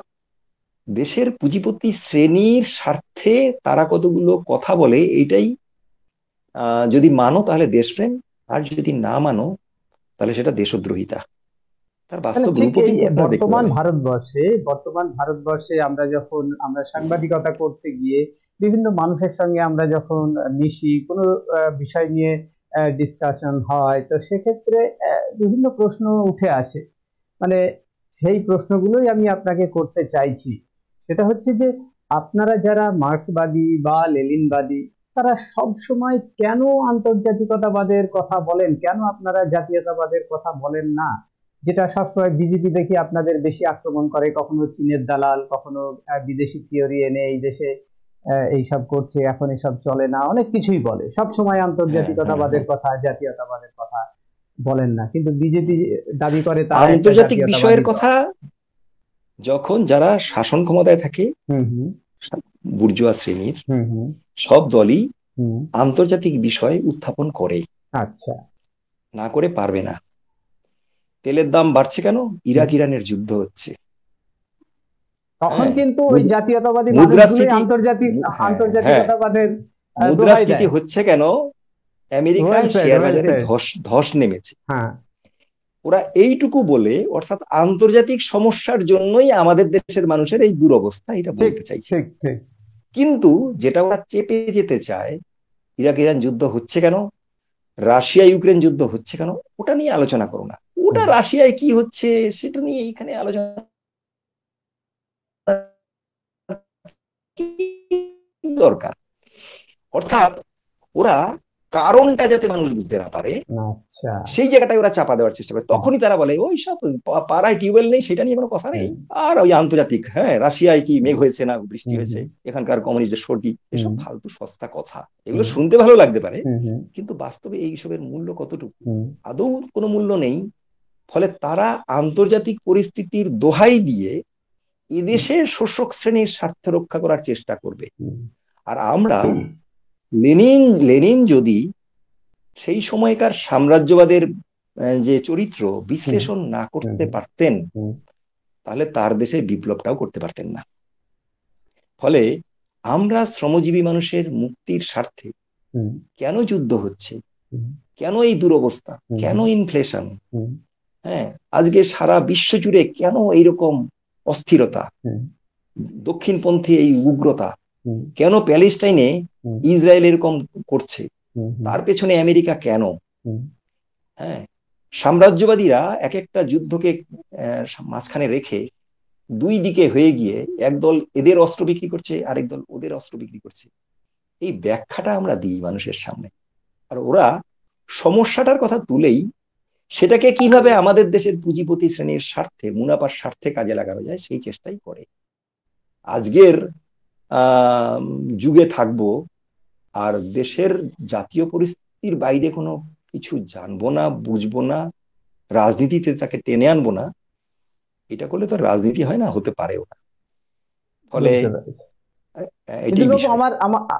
দেশের পুঁজিপতি শ্রেণীর স্বার্থে তারা কতগুলো কথা বলে, এইটাই যদি মানো তাহলে দেশপ্রেম, আর যদি না মানো তাহলে সেটা দেশদ্রোহিতা। তার বাস্তব রূপ বর্তমান ভারতবর্ষে আমরা সাংবাদিকতা করতে গিয়ে বিভিন্ন মানুষের সঙ্গে আমরা যখন মিশি, কোনো বিষয় নিয়ে ডিসকাশন হয়, তো সেক্ষেত্রে বিভিন্ন প্রশ্ন উঠে আসে। মানে সেই প্রশ্নগুলোই আমি আপনাকে করতে চাইছি। সেটা হচ্ছে যে আপনারা যারা মার্ক্সবাদী বা লেনিনবাদী, তারা সব সময় কেন আন্তর্জাতিকতাবাদের কথা বলেন? কেন আপনারা জাতীয়তাবাদের কথা বলেন না? যেটা সবসময় বিজেপি দেখি আপনাদের বেশি আক্রমণ করে, কখনো চীনের দালাল, কখনো বিদেশি থিওরি এনে এই দেশে এইসব করছে, এখন এসব চলে না, অনেক কিছুই বলে। সব সময় আন্তর্জাতিকতাবাদের কথা, জাতীয়তাবাদের কথা বলেন না, কিন্তু বিজেপি দাবি করে তারা আন্তর্জাতিক বিষয়ের কথা যখন যারা শাসন ক্ষমতায় থাকে, বুর্জোয়া শ্রেণীর সব দলই আন্তর্জাতিক বিষয় উত্থাপন করে। আচ্ছা, না করে পারবে না। তেলের দাম বাড়ছে কেন? ইরাক ইরানের যুদ্ধ হচ্ছে, তখন কিন্তু ওই জাতীয়তাবাদী মানুষগুলো আন্তর্জাতিকতাবাদের মুদ্রাস্ফীতি হচ্ছে কেন? আমেরিকায় শেয়ার বাজারে ধস নেমেছে। ওরা এইটুকু বলে, অর্থাৎ আন্তর্জাতিক সমস্যার জন্যই আমাদের দেশের মানুষের এই দুরবস্থা, এটা বলতে চাইছে। কিন্তু যেটা ওরা চেপে যেতে চায়, ইরাক ইরান যুদ্ধ হচ্ছে কেন, রাশিয়া ইউক্রেন যুদ্ধ হচ্ছে কেন, ওটা নিয়ে আলোচনা করো না। ওটা রাশিয়ায় কি হচ্ছে সেটা নিয়ে এইখানে আলোচনা দরকার। অর্থাৎ ওরা কারণটা যাতে মানুষ বুঝতে না পারে, সেই জায়গাটায় ওরা চাপা দেওয়ার চেষ্টা করে। তখনই তারা বলে ওই সব পাড়ায় টিউবওয়েল নেই, সেটা নিয়ে কোনো কথা নেই, আর ওই আন্তর্জাতিক, রাশিয়ায় কি মেঘ হয়েছে না বৃষ্টি হয়েছে, এখানকার কমিউনিস্টের সর্দি, এসব ফালতু সস্তা কথা। এগুলো শুনতে ভালো লাগতে পারে, কিন্তু বাস্তবে এইসবের মূল্য কতটুকু? আদৌ কোনো মূল্য নেই। ফলে তারা আন্তর্জাতিক পরিস্থিতির দোহাই দিয়ে এদেশের শোষক শ্রেণীর স্বার্থ রক্ষা করার চেষ্টা করবে। আর আমরা লেনিন যদি সেই সময়কার সাম্রাজ্যবাদের যে চরিত্র বিশ্লেষণ না করতে পারতেন, তাহলে তার দেশে বিপ্লবটাও করতে পারতেন না। ফলে আমরা শ্রমজীবী মানুষের মুক্তির স্বার্থে কেন যুদ্ধ হচ্ছে, কেন এই দুরবস্থা, কেন ইনফ্লেশন, আজকে সারা বিশ্ব জুড়ে কেন এইরকম অস্থিরতা, দক্ষিণপন্থী এই উগ্রতা, কেন প্যালেস্টাইনে ইসরায়েল এরকম করছে, তার পেছনে আমেরিকা কেন? সাম্রাজ্যবাদীরা এক একটা যুদ্ধকে মাঝখানে রেখে দুই দিকে হয়ে গিয়ে একদল এদের অস্ত্র বিক্রি করছে, আরেক দল ওদের অস্ত্র বিক্রি করছে। এই ব্যাখ্যাটা আমরা দিই মানুষের সামনে, আর ওরা সমস্যাটার কথা তুলেই সেটাকে কিভাবে আমাদের দেশের পুঁজিপতি শ্রেণীর স্বার্থে, মুনাফার স্বার্থে কাজে লাগানো যায় সেই চেষ্টাই করে। আজকের যুগে থাকবো আর দেশের জাতীয় পরিস্থিতির বাইরে কোনো কিছু জানবো না, বুঝবো না, রাজনীতিতে তাকে টেনে আনবো না, এটা করলে তো রাজনীতি হয় না, হতে পারেও না। ফলে বুঝতে পেরেছি। এটাই ইদুল বাবু, বিষয়।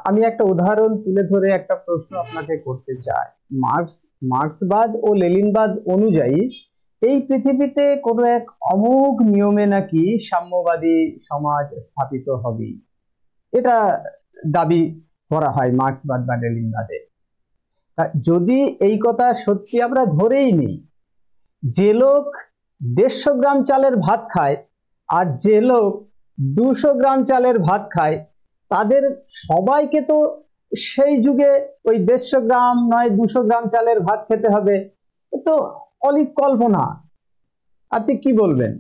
আমি একটা উদাহরণ তুলে ধরে একটা প্রশ্ন আপনাকে করতে চাই। মার্ক্সবাদ ও লেনিনবাদ অনুযায়ী এই পৃথিবীতে কোনো এক অমোঘ নিয়মে নাকি সাম্যবাদী সমাজ স্থাপিত হবে, এটা দাবি করা হয় মার্ক্সবাদ বা লেনিনবাদে। যদি এই কথা সত্যি আমরা ধরেই নিই, যে লোক 150 গ্রাম চালের ভাত খায় আর যে লোক 200 গ্রাম চালের ভাত খায়, তাদের সবাইকে তো সেই যুগে ওই 150 গ্রাম নয় 200 গ্রাম চালের ভাত খেতে হবে, এ তো অলীক কল্পনা। আপনি কি বলবেন?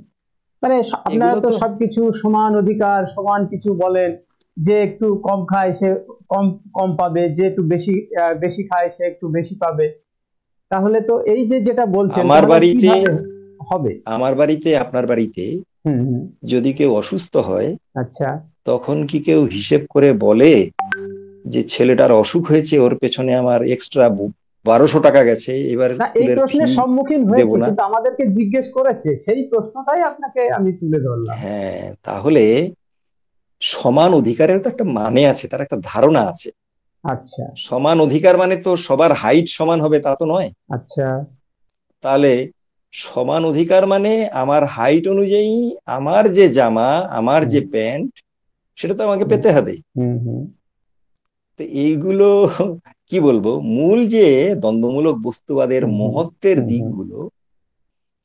মানে আপনারা এগুলো তো তো সবকিছু সমান অধিকার সমান কিছু বলেন, যে একটু কম খায় সে কম কম পাবে, যে একটু বেশি বেশি খায় সে একটু বেশি পাবে। তাহলে তো এই যে যেটা বলছেন, আমার তাহলে বাড়িতে কিভাবে হবে? আমার বাড়িতে আপনার বাড়িতে হুম হুম। যদি কেউ অসুস্থ হয়, আচ্ছা। তখন কি কেউ হিসেব করে বলে যে ছেলেটার অসুখ হয়েছে, ওর পেছনে আমার এক্সট্রা 1200 টাকা গেছে, এবার না, এই স্কুলের ফি প্রশ্নের সম্মুখীন দেব হয়েছে, না? কিন্তু আমাদেরকে জিজ্ঞেস করেছে, সেই প্রশ্নটাই আপনাকে আমি তুলে ধরলাম। হ্যাঁ, তাহলে সমান অধিকারের তো একটা মানে আছে, তার একটা ধারণা আছে। আচ্ছা সমান অধিকার মানে তো সবার হাইট সমান হবে তা তো নয়। আচ্ছা। তাহলে সমান অধিকার মানে আমার হাইট অনুযায়ী আমার যে জামা, আমার হুম যে প্যান্ট, সেটা তো আমাকে হুম পেতে হবে। হুম হুম তো এইগুলো কি বলবো, মূল যে দ্বন্দ্বমূলক বস্তুবাদের হুম হুম মহত্বের হুম হুম দিকগুলো, হুম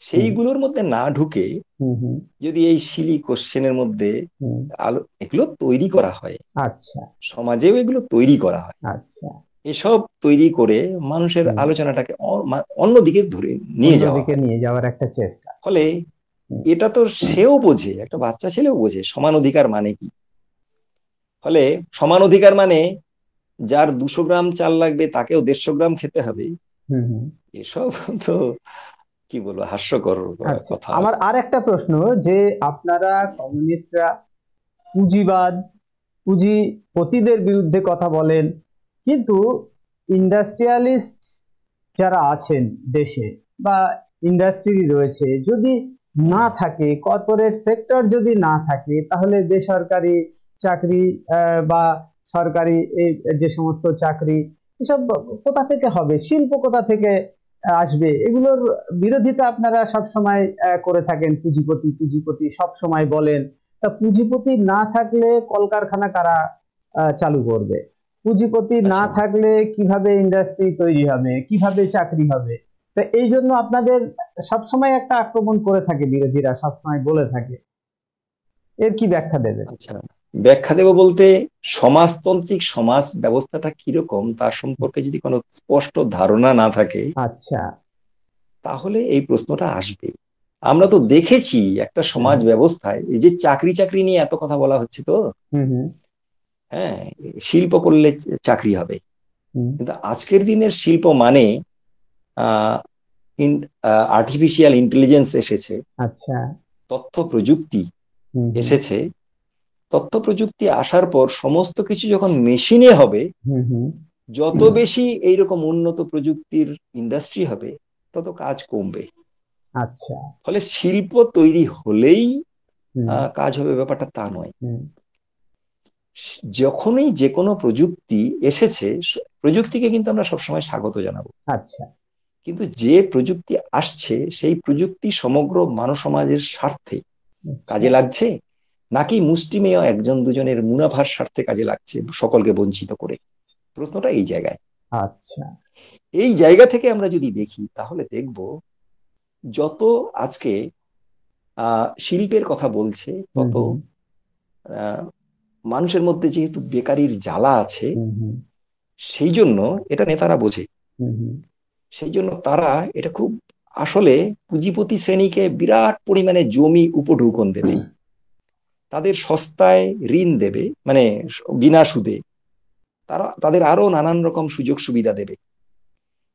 সেইগুলোর মধ্যে না ঢুকে হুম হুম যদি এই সিলি কোশ্চেনের মধ্যে হুম। এগুলো তৈরি করা হয়, আচ্ছা সমাজেও এগুলো তৈরি করা হয়, আচ্ছা। এসব তৈরি করে মানুষের হুম। আলোচনাটাকে অন্যদিকে ধরে নিয়ে যাওয়া অন্যদিকে হয়। নিয়ে যাওয়ার একটা চেষ্টা। ফলে হুম এটা তো সেও বোঝে, একটা বাচ্চা ছেলেও বোঝে সমান অধিকার মানে কি। ফলে সমান অধিকার মানে যার 200 গ্রাম চাল লাগবে তাকেও 150 গ্রাম খেতে হবে, হুম হুম। এসব তো কি বলবো, হাস্যকর আচ্ছা, কথা আর আমার কি। আর একটা প্রশ্ন, যে আপনারা কমিউনিস্টরা পুঁজিবাদ পুঁজিপতিদের বিরুদ্ধে কথা বলেন, কিন্তু ইন্ডাস্ট্রিয়ালিস্ট যারা আছেন দেশে, বা ইন্ডাস্ট্রি রয়েছে, যদি না থাকে, কর্পোরেট সেক্টর যদি না থাকে, তাহলে বেসরকারি চাকরি বা সরকারি এই যে সমস্ত চাকরি, এসব কোথা থেকে হবে? শিল্প কোথা থেকে আসবে? এগুলোর বিরোধিতা আপনারা সব সময় করে থাকেন। পুঁজিপতি পুঁজিপতি সব সময় বলেন। তা পুঁজিপতি না থাকলে কলকারখানা কারা চালু করবে? পুঁজিপতি না আচ্ছা, থাকলে কিভাবে ইন্ডাস্ট্রি তৈরি হবে, কিভাবে চাকরি হবে? তো এই জন্য আপনাদের সবসময় একটা আক্রমণ করে থাকে বিরোধীরা, সবসময় বলে থাকে। এর কি ব্যাখ্যা দেবেন? আচ্ছা, ব্যাখ্যা দেব বলতে, সমাজতান্ত্রিক সমাজ ব্যবস্থাটা কিরকম তার সম্পর্কে যদি কোনো স্পষ্ট ধারণা না থাকে, আচ্ছা তাহলে এই প্রশ্নটা আসবে। আমরা তো আচ্ছা। দেখেছি একটা হুম সমাজ ব্যবস্থায়, এই যে চাকরি চাকরি নিয়ে এত কথা বলা হচ্ছে, তো হুম হুম হ্যাঁ, শিল্প করলে চাকরি হবে, হুম। কিন্তু আজকের দিনের শিল্প মানে আহ আর্টিফিশিয়াল ইন্টেলিজেন্স এসেছে, আচ্ছা। তথ্য প্রযুক্তি হুম হুম এসেছে। তথ্য প্রযুক্তি আসার পর সমস্ত কিছু যখন মেশিনে হবে, হুম হুম যত বেশি এইরকম উন্নত প্রযুক্তির ইন্ডাস্ট্রি হবে, তত কাজ কমবে। আচ্ছা। ফলে শিল্প তৈরি হলেই হুম কাজ হবে, ব্যাপারটা তা নয়। হুম। যখনই যে কোনো প্রযুক্তি এসেছে, প্রযুক্তিকে কিন্তু আমরা সবসময় স্বাগত জানাবো, আচ্ছা কিন্তু যে প্রযুক্তি আসছে সেই প্রযুক্তি সমগ্র মানব সমাজের স্বার্থে আচ্ছা কাজে লাগছে, নাকি মুষ্টিমেয় একজন দুজনের মুনাফার স্বার্থে কাজে লাগছে সকলকে বঞ্চিত করে? প্রশ্নটা এই জায়গায়। আচ্ছা। এই জায়গা থেকে আমরা যদি দেখি, তাহলে দেখব যত আজকে শিল্পের কথা বলছে, হুম তত হুম আহ, মানুষের মধ্যে যেহেতু বেকারির জ্বালা আছে, হুম হুম সেই জন্য এটা নেতারা বোঝে। হুম হুম সেই জন্য তারা এটা খুব, আসলে পুঁজিপতি শ্রেণীকে বিরাট পরিমাণে জমি উপঢৌকন দেবে, তাদের সস্তায় ঋণ দেবে, মানে বিনা সুদে, তারা তাদের আরো নানান রকম সুযোগ সুবিধা দেবে,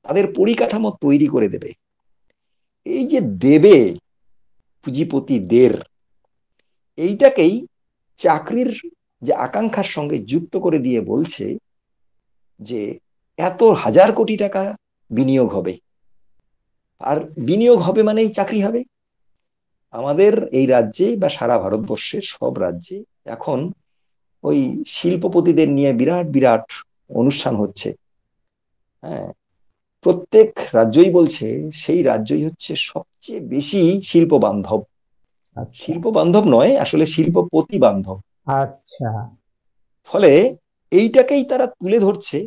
তাদের পরিকাঠামো তৈরি করে দেবে। এই যে দেবে পুঁজিপতিদের, এইটাকেই চাকরির যে আকাঙ্ক্ষার সঙ্গে যুক্ত করে দিয়ে বলছে যে এত হাজার কোটি টাকা বিনিয়োগ হবে, আর বিনিয়োগ হবে মানেই চাকরি হবে। আমাদের এই রাজ্যে বা সারা ভারতবর্ষের সব রাজ্যে এখন ওই শিল্পপতিদের নিয়ে বিরাট বিরাট অনুষ্ঠান হচ্ছে। হ্যাঁ, প্রত্যেক রাজ্যই বলছে সেই রাজ্যই হচ্ছে সবচেয়ে বেশি শিল্প বান্ধব। আচ্ছা শিল্প বান্ধব নয়, আসলে শিল্পপতি বান্ধব। আচ্ছা। ফলে এইটাকেই তারা তুলে ধরছে।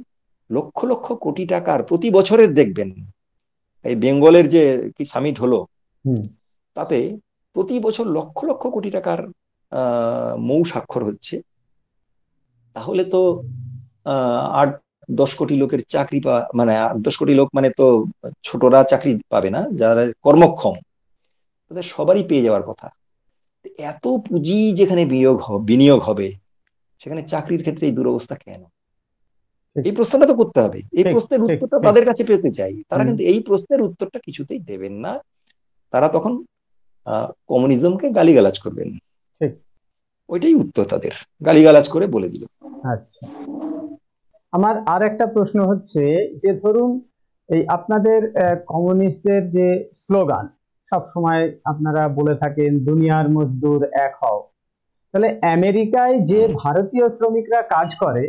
লক্ষ লক্ষ কোটি টাকার প্রতি বছরের দেখবেন এই বেঙ্গলের যে কি সামিট হলো, হুম। তাতে প্রতি বছর লক্ষ লক্ষ কোটি টাকার মৌ স্বাক্ষর হচ্ছে। তাহলে তো 8-10 কোটি লোকের চাকরি মানে 8-10 কোটি লোক মানে তো ছোটরা চাকরি পাবে না, যারা কর্মক্ষম তাদের সবারই পেয়ে যাওয়ার কথা। এত পুঁজি যেখানে বিনিয়োগ হবে, সেখানে চাকরির ক্ষেত্রে এই দুরবস্থা কেন? ঠিক এই প্রশ্নটা তো করতে হবে। এই ঠিক প্রশ্নের ঠিক উত্তরটা ঠিক। তাদের কাছে পেতে চাই, তারা হুম। কিন্তু এই প্রশ্নের উত্তরটা কিছুতেই দেবেন না। তারা তখন কমিউনিজমকে গালিগালাজ করবেন। ঠিক। ওইটাই উত্তর তাদের, গালিগালাজ করে বলে দিল। আচ্ছা, আমার আর একটা প্রশ্ন হচ্ছে যে ধরুন এই আপনাদের কমিউনিস্টদের যে স্লোগান সব সময় আপনারা বলে থাকেন দুনিয়ার মজদুর এক হও, তাহলে আমেরিকায় যে হুম। ভারতীয় শ্রমিকরা কাজ করে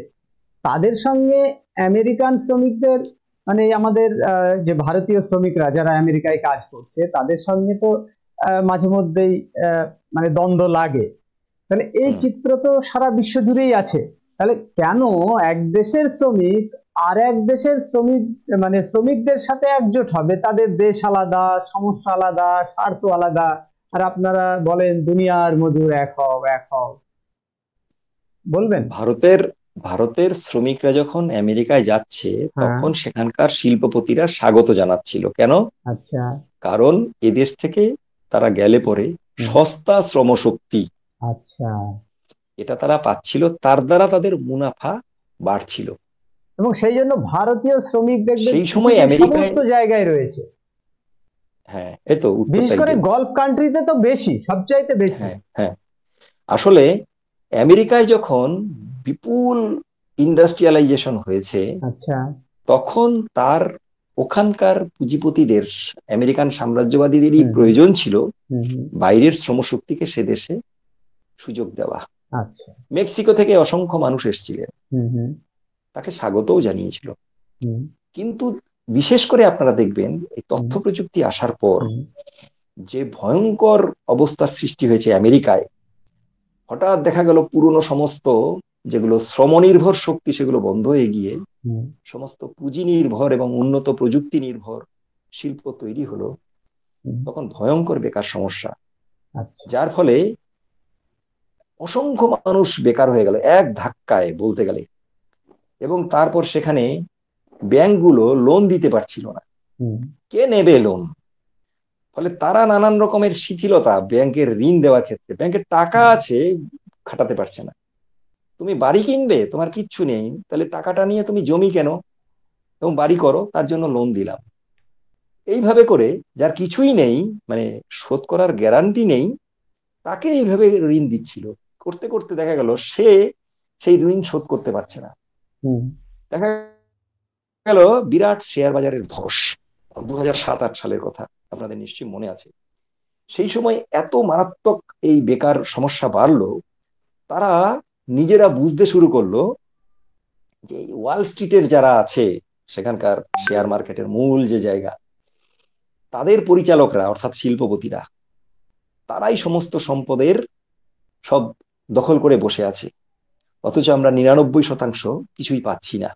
তাদের সঙ্গে আমেরিকান শ্রমিকদের মানে আমাদের যে ভারতীয় শ্রমিকরা যারা আমেরিকায় কাজ করছে তাদের সঙ্গে তো মাঝে মধ্যেই মানে দ্বন্দ্ব লাগে। তাহলে এই হুম। চিত্র তো সারা বিশ্ব জুড়েই আছে। তাহলে কেন এক দেশের শ্রমিক আর এক দেশের শ্রমিক মানে শ্রমিকদের সাথে একজোট হবে? তাদের দেশ আলাদা, সমস্যা আলাদা, স্বার্থ আলাদা, আর আপনারা বলেন দুনিয়ার মজুর এক হও এক হও। বলবেন? ভারতের ভারতের শ্রমিকরা যখন আমেরিকায় যাচ্ছে, হ্যাঁ। তখন সেখানকার শিল্পপতিরা স্বাগত জানাচ্ছিল। কেন? আচ্ছা। কারণ এদেশ থেকে তারা গেলে পরে হুম। সস্তা শ্রমশক্তি আচ্ছা। এটা তারা পাচ্ছিল, তার দ্বারা তাদের মুনাফা বাড়ছিল। এবং সেই জন্য ভারতীয় শ্রমিক দেখবেন সেই সময় পৃথিবীর আমেরিকায়, সমস্ত জায়গায় রয়েছে। হ্যাঁ এই তো বিশেষ উত্তরটা করে এইটাই। গলফ কান্ট্রিতে তো বেশি, সবচাইতে বেশি। হ্যাঁ হ্যাঁ, আসলে আমেরিকায় যখন বিপুল ইন্ডাস্ট্রিয়ালাইজেশন হয়েছে, আচ্ছা। তখন তার ওখানকার পুঁজিপতিদের, আমেরিকান সাম্রাজ্যবাদীদেরই হুম হুম প্রয়োজন ছিল হুম হুম। বাইরের শ্রমশক্তিকে সে দেশে সুযোগ দেওয়া। আচ্ছা। মেক্সিকো থেকে অসংখ্য মানুষ এসেছিলেন, হুম হুম তাকে স্বাগতও জানিয়েছিল। হুম কিন্তু বিশেষ করে আপনারা দেখবেন এই তথ্য হুম প্রযুক্তি আসার পর হুম যে ভয়ঙ্কর অবস্থার সৃষ্টি হয়েছে আমেরিকায়। হঠাৎ দেখা গেল পুরনো সমস্ত যেগুলো শ্রমনির্ভর শক্তি সেগুলো বন্ধ হয়ে গিয়ে হুম সমস্ত পুঁজি নির্ভর এবং উন্নত প্রযুক্তি নির্ভর শিল্প তৈরি হলো। হুম। তখন ভয়ঙ্কর বেকার সমস্যা, আচ্ছা। যার ফলে অসংখ্য মানুষ বেকার হয়ে গেল এক ধাক্কায় বলতে গেলে। এবং তারপর সেখানে ব্যাংকগুলো লোন দিতে পারছিল না, হুম কে নেবে লোন? ফলে তারা নানান রকমের শিথিলতা ব্যাংকের ঋণ দেওয়ার ক্ষেত্রে, ব্যাংকের টাকা হুম আছে, খাটাতে পারছে না। তুমি বাড়ি কিনবে, তোমার কিচ্ছু নেই, তাহলে টাকাটা নিয়ে তুমি জমি কেন এবং বাড়ি করো, তার জন্য লোন দিলাম। এইভাবে করে যার কিছুই নেই, মানে শোধ করার গ্যারান্টি নেই, তাকে এইভাবে ঋণ দিচ্ছিল। করতে করতে দেখা গেল সে সেই ঋণ শোধ করতে পারছে না। হুম। দেখা গেল বিরাট শেয়ার বাজারের ধস, 2007-08 সালের কথা আপনাদের নিশ্চয়ই মনে আছে। সেই সময় এত মারাত্মক এই বেকার সমস্যা বাড়লো, তারা নিজেরা বুঝতে শুরু করলো যে ওয়াল স্ট্রিটের যারা আছে, সেখানকার শেয়ার মার্কেটের মূল যে জায়গা, তাদের পরিচালকরা অর্থাৎ শিল্পপতিরা, তারাই সমস্ত সম্পদের সব দখল করে বসে আছে, অথচ আমরা 99% কিছুই পাচ্ছি না।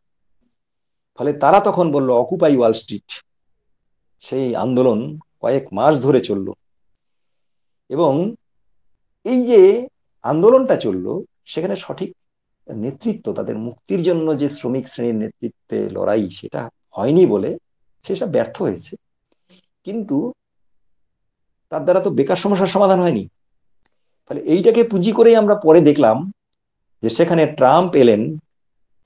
ফলে তারা তখন বলল অকুপাই ওয়াল স্ট্রিট। সেই আন্দোলন কয়েক মাস ধরে চলল। এবং এই যে আন্দোলনটা চললো, সেখানে সঠিক নেতৃত্ব, তাদের মুক্তির জন্য যে শ্রমিক শ্রেণীর নেতৃত্বে লড়াই, সেটা হয়নি বলে সেসব ব্যর্থ হয়েছে। কিন্তু তার দ্বারা তো বেকার সমস্যার সমাধান হয়নি। ফলে এইটাকে পুঁজি করেই আমরা পরে দেখলাম যে সেখানে ট্রাম্প এলেন,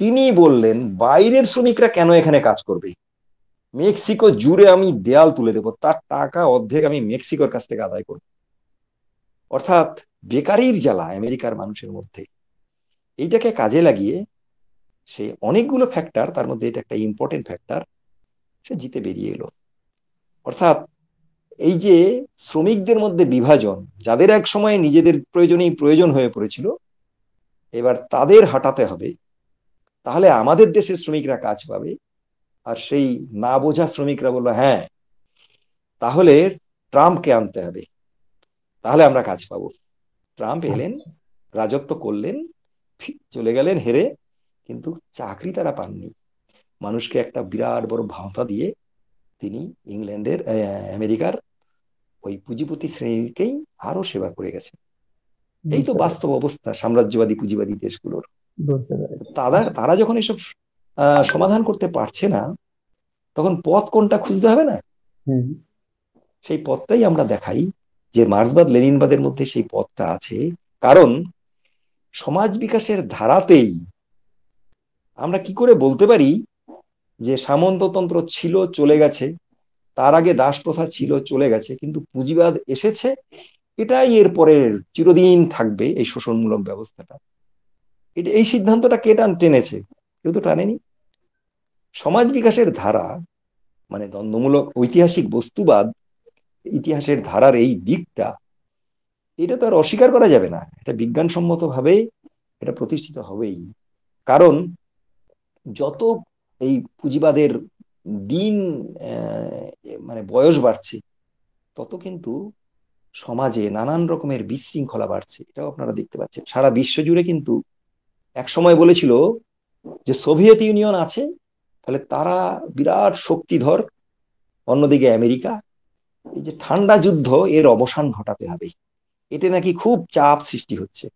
তিনি বললেন বাইরের শ্রমিকরা কেন এখানে কাজ করবে, মেক্সিকো জুড়ে আমি দেয়াল তুলে দেবো, তার টাকা অর্ধেক আমি মেক্সিকোর কাছ থেকে আদায় করব। অর্থাৎ বেকারির জ্বালা আমেরিকার মানুষের মধ্যে, এইটাকে কাজে লাগিয়ে সে অনেকগুলো ফ্যাক্টর, তার মধ্যে এটা একটা ইম্পর্টেন্ট ফ্যাক্টর, সে জিতে বেরিয়ে এলো। অর্থাৎ এই যে শ্রমিকদের মধ্যে বিভাজন, যাদের এক সময় নিজেদের প্রয়োজনেই প্রয়োজন হয়ে পড়েছিল, এবার তাদের হটাতে হবে, তাহলে আমাদের দেশের শ্রমিকরা কাজ পাবে। আর সেই না বোঝা শ্রমিকরা বললো হ্যাঁ, তাহলে ট্রাম্পকে আনতে হবে, তাহলে আমরা কাজ পাবো। ট্রাম্প এলেন, আচ্ছা। রাজত্ব করলেন, চলে গেলেন হেরে, কিন্তু চাকরি তারা পাননি। মানুষকে একটা বিরাট বড় ভাঁওতা দিয়ে তিনি ইংল্যান্ডের আমেরিকার ওই পুঁজিপতি শ্রেণীকেই আরো সেবা করে গেছে। এই তো বুঝতে বাস্তব অবস্থা সাম্রাজ্যবাদী পুঁজিবাদী দেশগুলোর। বুঝতে পেরেছি। তারা তারা যখন এসব সমাধান করতে পারছে না, তখন পথ কোনটা খুঁজতে হবে না? হুম। সেই পথটাই আমরা দেখাই, যে মার্ক্সবাদ লেনিনবাদের মধ্যে সেই পথটা আছে। কারণ সমাজ বিকাশের ধারাতেই আমরা কি করে বলতে পারি যে সামন্ততন্ত্র ছিল, চলে গেছে, তার আগে দাস প্রথা ছিল, চলে গেছে, কিন্তু পুঁজিবাদ এসেছে, এটাই এর পরের চিরদিন থাকবে, এই শোষণমূলক ব্যবস্থাটা। এই সিদ্ধান্তটা কে টেনেছে? কেউ তো টানেনি। সমাজ বিকাশের ধারা মানে দ্বন্দ্বমূলক ঐতিহাসিক বস্তুবাদ, ইতিহাসের ধারার এই দিকটা, এটা তো আর অস্বীকার করা যাবে না। এটা বিজ্ঞানসম্মত ভাবে এটা প্রতিষ্ঠিত হবেই। কারণ যত এই পুঁজিবাদের দিন মানে বয়স বাড়ছে, তত কিন্তু সমাজে নানান রকমের বিশৃঙ্খলা বাড়ছে। এটাও আপনারা দেখতে পাচ্ছেন। সারা বিশ্ব জুড়ে কিন্তু এক সময় বলেছিল যে সোভিয়েত ইউনিয়ন আছে, তাহলে তারা বিরাট শক্তিধর, অন্যদিকে আমেরিকা, এই যে ঠান্ডা যুদ্ধ, এর অবসান ঘটাতে হবে, এতে নাকি খুব চাপ সৃষ্টি হচ্ছে।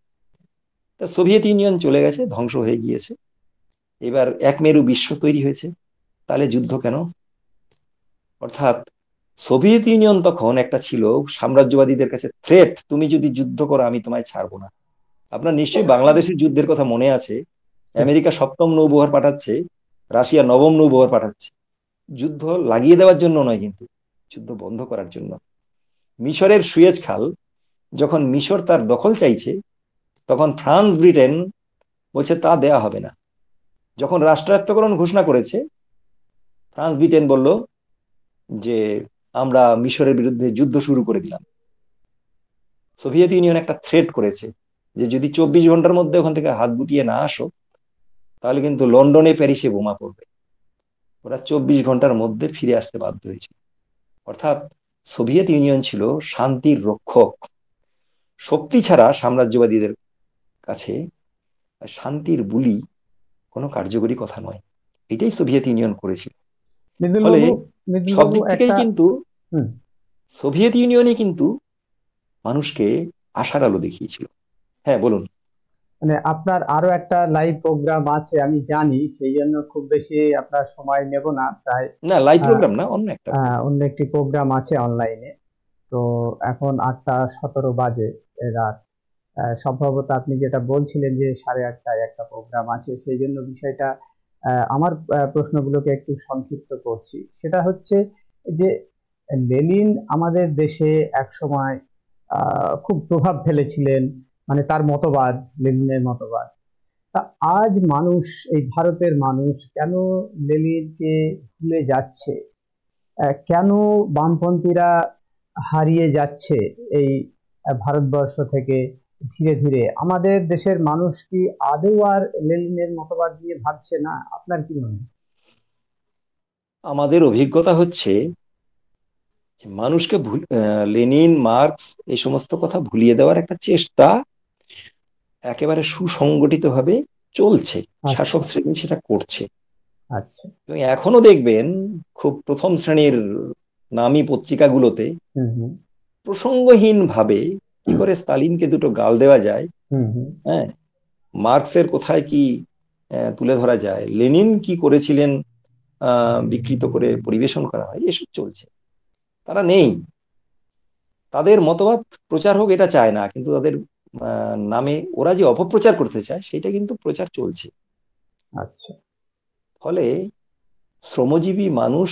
তা সোভিয়েত ইউনিয়ন চলে গেছে, ধ্বংস হয়ে গিয়েছে, এবার এক মেরু বিশ্ব তৈরি হয়েছে, তাহলে যুদ্ধ কেন? অর্থাৎ সোভিয়েত ইউনিয়ন তখন একটা ছিল সাম্রাজ্যবাদীদের কাছে থ্রেট, তুমি যদি যুদ্ধ করো আমি তোমায় ছাড়বো না। আপনার নিশ্চয়ই বাংলাদেশের যুদ্ধের কথা মনে আছে, আমেরিকা 7ম নৌবহর পাঠাচ্ছে, রাশিয়া 9ম নৌবহর পাঠাচ্ছে, যুদ্ধ লাগিয়ে দেওয়ার জন্য নয়, কিন্তু যুদ্ধ বন্ধ করার জন্য। মিশরের সুয়েজ খাল যখন মিশর তার দখল চাইছে, তখন ফ্রান্স ব্রিটেন বলছে তা দেয়া হবে না। যখন রাষ্ট্রায়ত্তকরণ ঘোষণা করেছে, ফ্রান্স ব্রিটেন বলল যে আমরা মিশরের বিরুদ্ধে যুদ্ধ শুরু করে দিলাম। সোভিয়েত ইউনিয়ন একটা থ্রেট করেছে যে যদি 24 ঘন্টার মধ্যে ওখান থেকে হাত গুটিয়ে না আসো, তাহলে কিন্তু লন্ডনে প্যারিসে বোমা পড়বে। ওরা 24 ঘন্টার মধ্যে ফিরে আসতে বাধ্য হয়েছিল। অর্থাৎ সোভিয়েত ইউনিয়ন ছিল শান্তির রক্ষক। শক্তি ছাড়া সাম্রাজ্যবাদীদের কাছে শান্তির বুলি কোনো কার্যকরী কথা নয়। এটাই সোভিয়েত ইউনিয়ন করেছিল। মৃদুল ফলে বাবু, মৃদুল সব বাবু দিক থেকেই একটা কিন্তু হুম, সোভিয়েত ইউনিয়নই কিন্তু মানুষকে আশার আলো দেখিয়েছিল। হ্যাঁ বলুন। মানে আপনার আরো একটা লাইভ প্রোগ্রাম আছে আমি জানি, সেই জন্য খুব বেশি আপনার সময় নেব না। প্রায় না, লাইভ আহ, প্রোগ্রাম না, অন্য একটা program। অন্য একটি প্রোগ্রাম আছে অনলাইনে। তো এখন 8টা 17 বাজে রাত। সম্ভবত আপনি যেটা বলছিলেন যে 8:30টায় একটা প্রোগ্রাম আছে, সেই জন্য বিষয়টা আমার প্রশ্নগুলোকে একটু সংক্ষিপ্ত করছি। সেটা হচ্ছে যে লেনিন আমাদের দেশে এক সময় খুব প্রভাব ফেলেছিলেন, মানে তার মতবাদ, লেনিনের মতবাদ। তা আজ মানুষ, এই ভারতের মানুষ কেন লেনিনকে ভুলে যাচ্ছে? কেন বামপন্থীরা হারিয়ে যাচ্ছে এই ভারতবর্ষ থেকে ধীরে ধীরে? আমাদের দেশের মানুষ কি আদৌ আর লেনিনের মতবাদ নিয়ে ভাবছে না? আপনার কি মনে হয়? আমাদের অভিজ্ঞতা হচ্ছে যে মানুষকে লেনিন মার্কস এই সমস্ত কথা ভুলিয়ে দেওয়ার একটা চেষ্টা একেবারে সুসংগঠিত ভাবে চলছে। শাসক আচ্ছা। শ্রেণী সেটা করছে। আচ্ছা। এবং এখনো দেখবেন খুব প্রথম শ্রেণীর নামী পত্রিকাগুলোতে হুম হুম প্রসঙ্গহীন ভাবে কি করে স্তালিনকে দুটো গাল দেওয়া যায়, হুম হুম হ্যাঁ, মার্কসের কোথায় কি তুলে ধরা যায়, লেনিন কি করেছিলেন বিকৃত করে পরিবেশন করা হয়, এসব চলছে। তারা নেই, তাদের মতবাদ প্রচার হোক এটা চায় না, কিন্তু তাদের নামে ওরা যে অপপ্রচার করতে চায় সেটা কিন্তু প্রচার চলছে। আচ্ছা। ফলে শ্রমজীবী মানুষ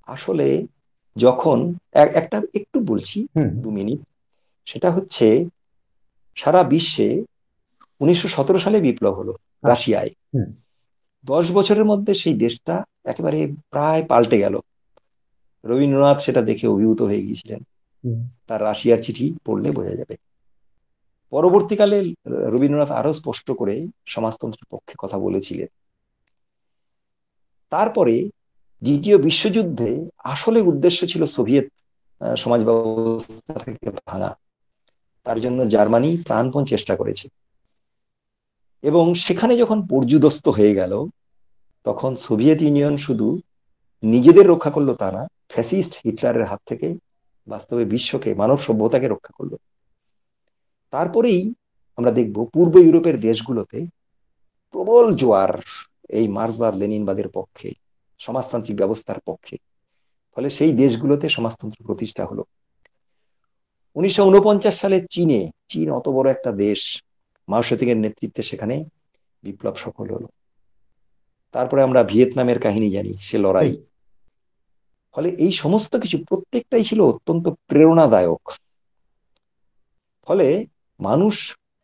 আসলে যখন একটা একটু বলছি হুম 2 মিনিট, সেটা হচ্ছে সারা বিশ্বে 1917 সালে বিপ্লব হলো আচ্ছা। রাশিয়ায়। হুম 10 বছরের মধ্যে সেই দেশটা একেবারে প্রায় পাল্টে গেল। রবীন্দ্রনাথ সেটা দেখে অভিভূত হয়ে গিয়েছিলেন। হুম, তার রাশিয়ার চিঠি পড়লে বোঝা যাবে। পরবর্তীকালে রবীন্দ্রনাথ আরো স্পষ্ট করে সমাজতন্ত্রের পক্ষে কথা বলেছিলেন। তারপরে দ্বিতীয় বিশ্বযুদ্ধে আসলে উদ্দেশ্য ছিল সোভিয়েত সমাজ ব্যবস্থাকে ভাঙা। তার জন্য জার্মানি প্রাণপণ চেষ্টা করেছে, এবং সেখানে যখন পর্যুদস্ত হয়ে গেল, তখন সোভিয়েত ইউনিয়ন শুধু নিজেদের রক্ষা করলো তা না, ফ্যাসিস্ট হিটলারের হাত থেকে বাস্তবে বিশ্বকে, মানব সভ্যতাকে রক্ষা করলো। তারপরেই আমরা দেখব পূর্ব ইউরোপের দেশগুলোতে প্রবল জোয়ার এই মার্ক্সবাদ লেনিনবাদের পক্ষে, সমাজতান্ত্রিক ব্যবস্থার পক্ষে। ফলে সেই দেশগুলোতে সমাজতন্ত্র প্রতিষ্ঠা হলো। 1949 সালে চীন অত বড় একটা দেশ, মাও সেতুংয়ের নেতৃত্বে সেখানে বিপ্লব সফল হলো। তারপরে আমরা ভিয়েতনামের কাহিনী জানি, সে লড়াই। ফলে এই সমস্ত কিছু প্রত্যেকটাই ছিল অত্যন্ত প্রেরণাদায়ক। ফলে মানুষ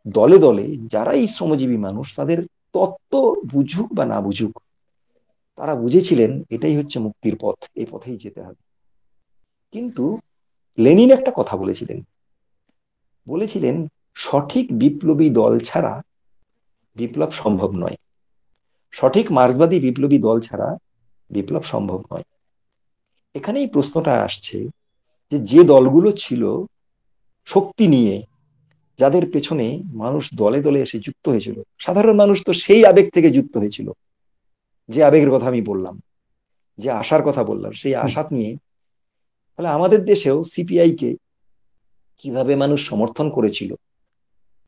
দলে দলে, যারাই শ্রমজীবী মানুষ, তাদের তত্ত্ব বুঝুক বা না বুঝুক, তারা বুঝেছিলেন এটাই হচ্ছে মুক্তির পথ, এই পথেই যেতে হবে। কিন্তু লেনিন একটা কথা বলেছিলেন, সঠিক বিপ্লবী দল ছাড়া বিপ্লব সম্ভব নয়, সঠিক মার্ক্সবাদী বিপ্লবী দল ছাড়া বিপ্লব সম্ভব নয়। এখানেই প্রশ্নটা আসছে যে দলগুলো ছিল শক্তি নিয়ে, যাদের পেছনে মানুষ দলে দলে এসে যুক্ত হয়েছিল, সাধারণ মানুষ তো সেই আবেগ থেকে যুক্ত হয়েছিল, যে আবেগের কথা আমি বললাম, যে আশার কথা বললাম, সেই আশা নিয়ে। ফলে আমাদের দেশেও সিপিআই কে কিভাবে মানুষ সমর্থন করেছিল,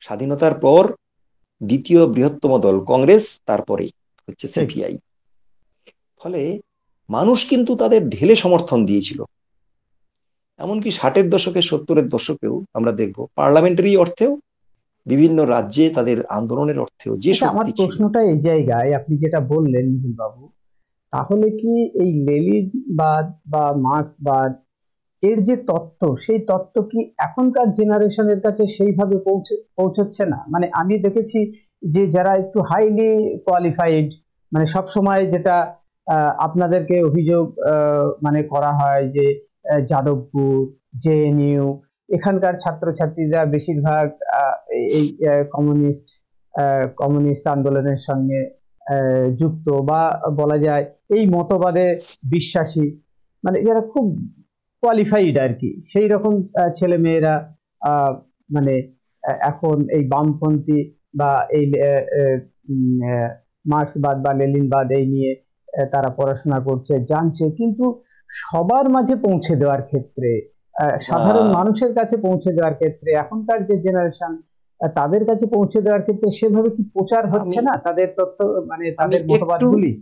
স্বাধীনতার পর দ্বিতীয় বৃহত্তম দল কংগ্রেস, তারপরে হচ্ছে সিপিআই। ফলে মানুষ কিন্তু তাদের ঢেলে সমর্থন দিয়েছিল। এমনকি 60-এর দশকে, 70-এর দশকেও আমরা দেখব পার্লামেন্টারি অর্থেও, বিভিন্ন রাজ্যে তাদের আন্দোলনের অর্থেও যে আমার শক্তি ছিল। প্রশ্নটা এই জায়গায়, আপনি যেটা বললেন নিখিল বাবু, তাহলে কি এই লেনিনবাদ বা মার্ক্সবাদ এর যে তত্ত্ব, সেই তত্ত্ব কি এখনকার জেনারেশনের কাছে সেইভাবে পৌঁছচ্ছে না? মানে আমি দেখেছি যে যারা একটু হাইলি কোয়ালিফাইড, মানে সব সময় যেটা আপনাদেরকে অভিযোগ মানে করা হয় যে যাদবপুর, জেএনইউ, এখানকার ছাত্রছাত্রীরা বেশিরভাগ এই কমিউনিস্ট আন্দোলনের সঙ্গে যুক্ত, বা বলা যায় এই মতবাদে বিশ্বাসী, মানে এরা খুব কোয়ালিফাইড আর কি, সেই রকম ছেলে মেয়েরা মানে এখন এই বামপন্থী বা এই মার্ক্সবাদ বা লেনিনবাদ এই নিয়ে তারা পড়াশোনা করছে, জানছে, কিন্তু সবার মাঝে পৌঁছে দেওয়ার ক্ষেত্রে, সাধারণ মানুষের কাছে পৌঁছে দেওয়ার ক্ষেত্রে, এখনকার যে জেনারেশন তাদের কাছে পৌঁছে দেওয়ার ক্ষেত্রে সেভাবে কি প্রচার হচ্ছে না তাদের তত্ত্ব, মানে তাদের মতবাদগুলি?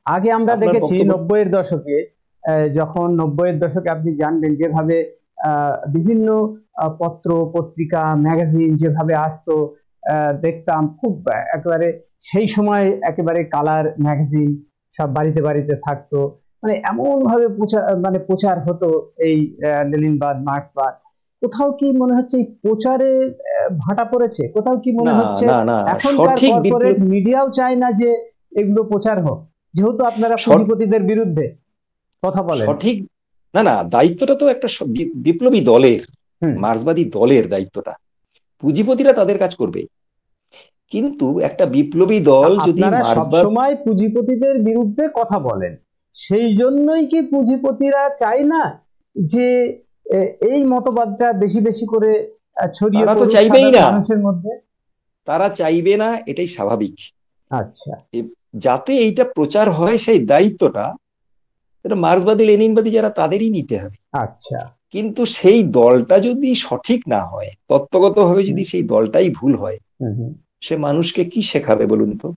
আগে আমরা দেখেছি 90-এর দশকে, যখন 90-এর দশকে আপনি জানবেন যেভাবে বিভিন্ন পত্র পত্রিকা ম্যাগাজিন যেভাবে আসতো, দেখতাম খুব একেবারে, সেই সময় একেবারে কালার ম্যাগাজিন সব বাড়িতে বাড়িতে থাকতো, মানে এমন ভাবে প্রচার হতো এই লেনিনবাদ মার্ক্সবাদ। কোথাও কি মনে হচ্ছে এই প্রচারে ভাটা পড়েছে? কোথাও কি মনে হচ্ছে এখনকার কর্পোরেট মিডিয়াও চায় না যে এগুলো প্রচার হোক, যেহেতু আপনারা পুঁজিপতিদের বিরুদ্ধে কথা বলেন? সঠিক না, দায়িত্বটা তো একটা বিপ্লবী দলের, মার্ক্সবাদী দলের দায়িত্বটা, পুঁজিপতিরা তাদের কাজ করবে। কিন্তু একটা বিপ্লবী দল যদি সবসময় পুঁজিপতিদের বিরুদ্ধে কথা বলেন, সেই জন্যই কি পুঁজিপতিরা চায় না যে এই মতবাদটা বেশি বেশি করে ছড়িয়ে পড়ুক মানুষের মধ্যে? তারা চাইবে না, এটাই স্বাভাবিক। আচ্ছা, যাতে এইটা প্রচার হয় সেই দায়িত্বটা মার্ক্সবাদী লেনিনবাদী যারা, তাদেরই নিতে হবে। আচ্ছা, কিন্তু সেই দলটা যদি সঠিক না হয়, তত্ত্বগতভাবে যদি সেই দলটাই ভুল হয়, সে মানুষকে কি শেখাবে বলুন তো?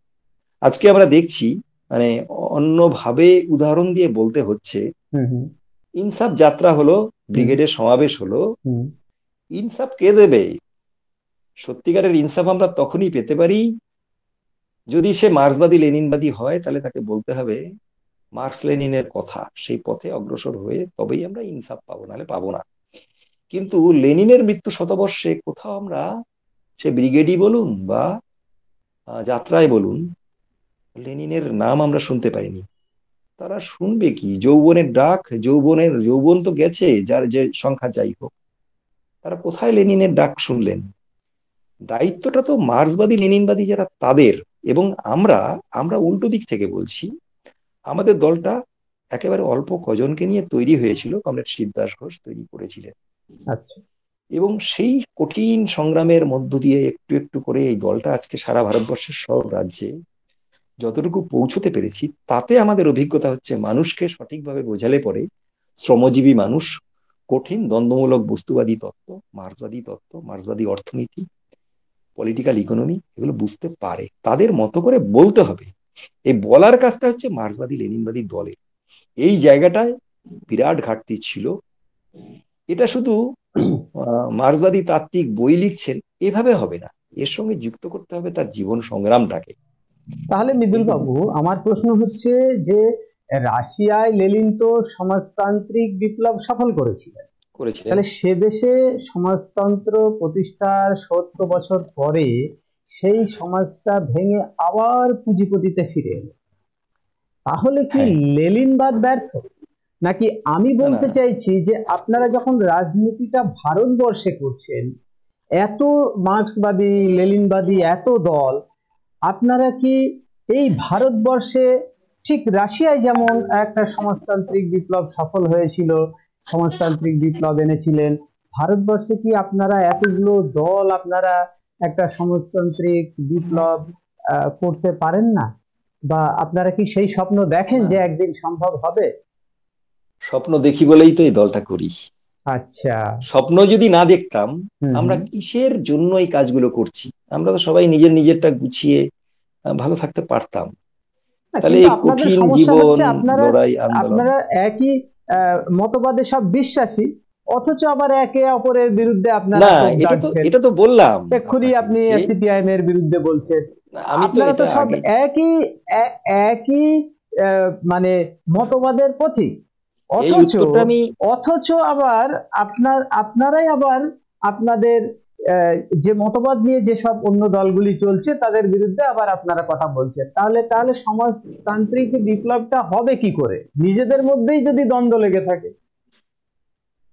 আজকে আমরা দেখছি, মানে অন্যভাবে উদাহরণ দিয়ে বলতে হচ্ছে, ইনসাফ যাত্রা হলো, ব্রিগেডের সমাবেশ হলো, ইনসাফ কে দেবে? সত্যিকারের ইনসাফ আমরা তখনই পেতে পারি যদি সে মার্ক্সবাদী লেনিনবাদী হয়, তাহলে তাকে বলতে হবে মার্ক্স লেনিনের কথা, সেই পথে অগ্রসর হয়ে তবেই আমরা ইনসাফ পাবো, নাহলে পাবো না। কিন্তু লেনিনের মৃত্যু শতবর্ষে কোথাও আমরা সে ব্রিগেডই বলুন বা যাত্রায় বলুন, লেনিনের নাম আমরা শুনতে পাইনি। তারা শুনবে কি? যৌবনের ডাক, যৌবন তো গেছে, যার যে সংখ্যা যাই হোক, তারা কোথায় লেনিনের ডাক শুনলেন? দায়িত্বটা তো মার্ক্সবাদী লেনিনবাদী যারা তাদের। এবং আমরা আমরা উল্টো দিক থেকে বলছি, আমাদের দলটা একেবারে অল্প কজনকে নিয়ে তৈরি হয়েছিল, কমরেড শিবদাস ঘোষ তৈরি করেছিলেন। আচ্ছা। এবং সেই কঠিন সংগ্রামের মধ্য দিয়ে একটু একটু করে এই দলটা আজকে সারা ভারতবর্ষের সব রাজ্যে যতটুকু পৌঁছতে পেরেছি, তাতে আমাদের অভিজ্ঞতা হচ্ছে মানুষকে সঠিকভাবে বোঝালে পরে শ্রমজীবী মানুষ কঠিন দ্বন্দ্বমূলক বস্তুবাদী তত্ত্ব, মার্ক্সবাদী অর্থনীতি, পলিটিক্যাল ইকোনমি, এগুলো বুঝতে পারে। তাদের মতো করে বলতে হবে। এই বলার কাজটা হচ্ছে মার্ক্সবাদী লেনিনবাদী দলের। এই জায়গাটায় বিরাট ঘাটতি ছিল। এটা শুধু মার্ক্সবাদী তাত্ত্বিক বই লিখছেন এভাবে হবে না, এর সঙ্গে যুক্ত করতে হবে তার জীবন সংগ্রামটাকে। তাহলে মৃদুল বাবু, আমার প্রশ্ন হচ্ছে যে রাশিয়ায় লেনিন তো সমাজতান্ত্রিক বিপ্লব সফল করেছিলেন, তাহলে সে দেশে সমাজতন্ত্র প্রতিষ্ঠার 70 বছর পরে সেই সমাজটা ভেঙে আবার পুঁজিপতিতে ফিরে এলো, তাহলে কি লেনিনবাদ ব্যর্থ? নাকি আমি বলতে চাইছি যে আপনারা যখন রাজনীতিটা ভারতবর্ষে করছেন, এত মার্ক্সবাদী লেনিনবাদী এত দল, আপনারা কি এই ভারতবর্ষে ঠিক রাশিয়ায় যেমন একটা সমাজতান্ত্রিক বিপ্লব সফল হয়েছিল, সমাজতান্ত্রিক বিপ্লব এনেছিলেন, ভারতবর্ষে কি আপনারা এতগুলো দল আপনারা একটা সমাজতান্ত্রিক বিপ্লব করতে পারেন না? বা আপনারা কি সেই স্বপ্ন দেখেন যে একদিন সম্ভব হবে? স্বপ্ন দেখি বলেই তো এই দলটা করি। আচ্ছা, স্বপ্ন যদি না দেখতাম, আমরা কিসের জন্য এই কাজগুলো করছি? আমরা তো সবাই নিজেরটা গুছিয়ে ভালো থাকতে পারতাম। তাহলে এই কঠিন জীবন, লড়াই, আন্দোলন। আপনারা একই মতবাদে সব বিশ্বাসী, অথচ আবার একে অপরের বিরুদ্ধে আপনারা এটা তো বললাম এক্ষুনি, আপনি সিপিআইএম এর বিরুদ্ধে বলছেন। আমি তো এটা সব একই মানে মতবাদের পথিক, অথচ আবার আপনারাই আবার আপনাদের যে মতবাদ নিয়ে যেসব অন্য দলগুলি চলছে তাদের বিরুদ্ধে আবার আপনারা কথা বলছেন। তাহলে সমাজতান্ত্রিক বিপ্লবটা হবে কি করে নিজেদের মধ্যেই যদি দ্বন্দ্ব লেগে থাকে?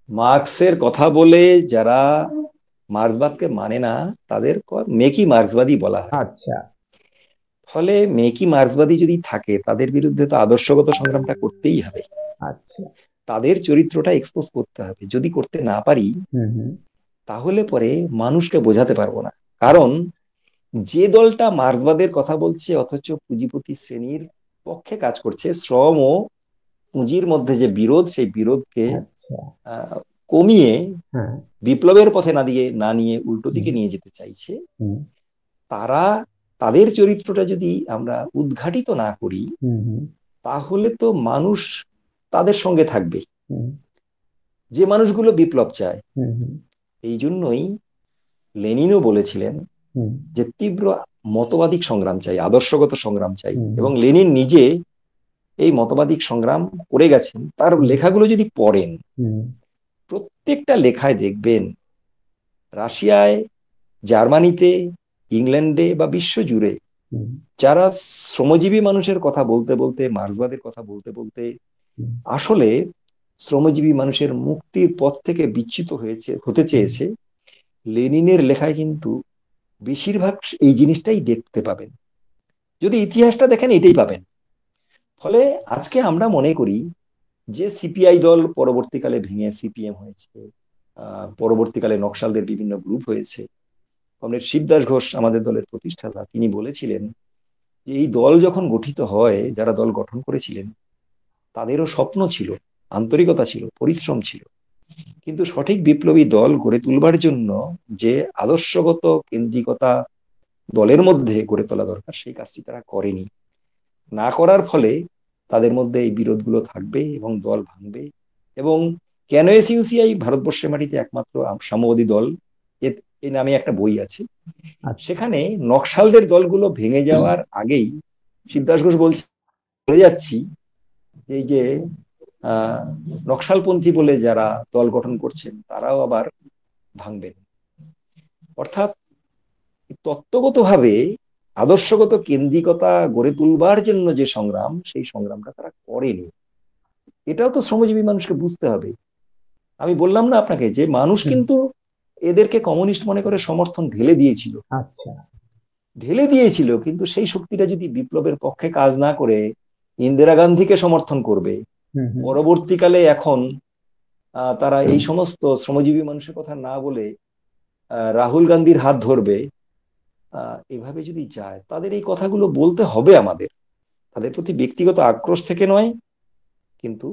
মার্ক্সের কথা বলে যারা মার্ক্সবাদকে মানে না তাদের মেকি মার্ক্সবাদী বলা হয়। আচ্ছা, ফলে মেকি মার্ক্সবাদী যদি থাকে তাদের বিরুদ্ধে তো আদর্শগত সংগ্রামটা করতেই হবে। আচ্ছা, তাদের চরিত্রটা এক্সপোজ করতে হবে। যদি করতে না পারি তাহলে পরে মানুষকে বোঝাতে পারবো না। কারণ যে দলটা মার্ক্সবাদের কথা বলছে অথচ পুঁজিপতি শ্রেণীর পক্ষে কাজ করছে, শ্রম ও পুঁজির মধ্যে যে বিরোধ, সেই বিরোধকে কমিয়ে বিপ্লবের পথে না নিয়ে উল্টো দিকে নিয়ে যেতে চাইছে, তাদের চরিত্রটা যদি আমরা উদ্ঘাটিত না করি তাহলে তো মানুষ তাদের সঙ্গে থাকবে, যে মানুষগুলো বিপ্লব চায়। এই জন্যই লেনিনও বলেছিলেন যে তীব্র মতবাদিক সংগ্রাম চাই, আদর্শগত সংগ্রাম চাই। এবং লেনিন নিজে এই মতবাদিক সংগ্রাম করে গেছেন। তার লেখাগুলো যদি পড়েন, প্রত্যেকটা লেখায় দেখবেন রাশিয়ায়, জার্মানিতে, ইংল্যান্ডে বা বিশ্ব জুড়ে যারা শ্রমজীবী মানুষের কথা বলতে বলতে, মার্ক্সবাদের কথা বলতে বলতে আসলে শ্রমজীবী মানুষের মুক্তির পথ থেকে বিচ্যুত হতে চেয়েছে, লেনিনের লেখায় কিন্তু বেশিরভাগ এই জিনিসটাই দেখতে পাবেন। যদি ইতিহাসটা দেখেন এটাই পাবেন। ফলে আজকে আমরা মনে করি যে সিপিআই দল পরবর্তীকালে ভেঙে সিপিএম হয়েছে, পরবর্তীকালে নকশালদের বিভিন্ন গ্রুপ হয়েছে। কমরেড শিবদাস ঘোষ আমাদের দলের প্রতিষ্ঠাতা, তিনি বলেছিলেন যে এই দল যখন গঠিত হয়, যারা দল গঠন করেছিলেন তাদেরও স্বপ্ন ছিল, আন্তরিকতা ছিল, পরিশ্রম ছিল, কিন্তু সঠিক বিপ্লবী দল গড়ে তুলবার জন্য যে আদর্শগত কেন্দ্রিকতা দলের মধ্যে গড়ে তোলা দরকার, সেই কাজটি তারা করেনি। না করার ফলে তাদের মধ্যে এই বিরোধগুলো থাকবে এবং দল ভাঙবে। এবং কেন এসইউসিআই ভারতবর্ষের মাটিতে একমাত্র সাম্যবাদী দল, এই নামে একটা বই আছে, সেখানে নকশালদের দলগুলো ভেঙে যাওয়ার আগেই শিবদাস ঘোষ বলছে, বলে যাচ্ছি এই যে নকশালপন্থী বলে যারা দল গঠন করছেন তারাও আবার ভাঙবেন। অর্থাৎ তত্ত্বগতভাবে আদর্শগত কেন্দ্রিকতা গড়ে তুলবার জন্য যে সংগ্রাম, সেই সংগ্রামটা তারা করেনি। এটাও তো শ্রমজীবী মানুষকে বুঝতে হবে। আমি বললাম না আপনাকে যে মানুষ কিন্তু এদেরকে কমিউনিস্ট মনে করে সমর্থন ঢেলে দিয়েছিল। আচ্ছা, ঢেলে দিয়েছিল, কিন্তু সেই শক্তিটা যদি বিপ্লবের পক্ষে কাজ না করে ইন্দিরা গান্ধীকে সমর্থন করবে, পরবর্তীকালে এখন তারা এই সমস্ত শ্রমজীবী মানুষের কথা না বলে রাহুল গান্ধীর হাত ধরবে, এভাবে যদি যায়, তাদের এই কথাগুলো বলতে হবে আমাদের, তাদের প্রতি ব্যক্তিগত আক্রোশ থেকে নয়, কিন্তু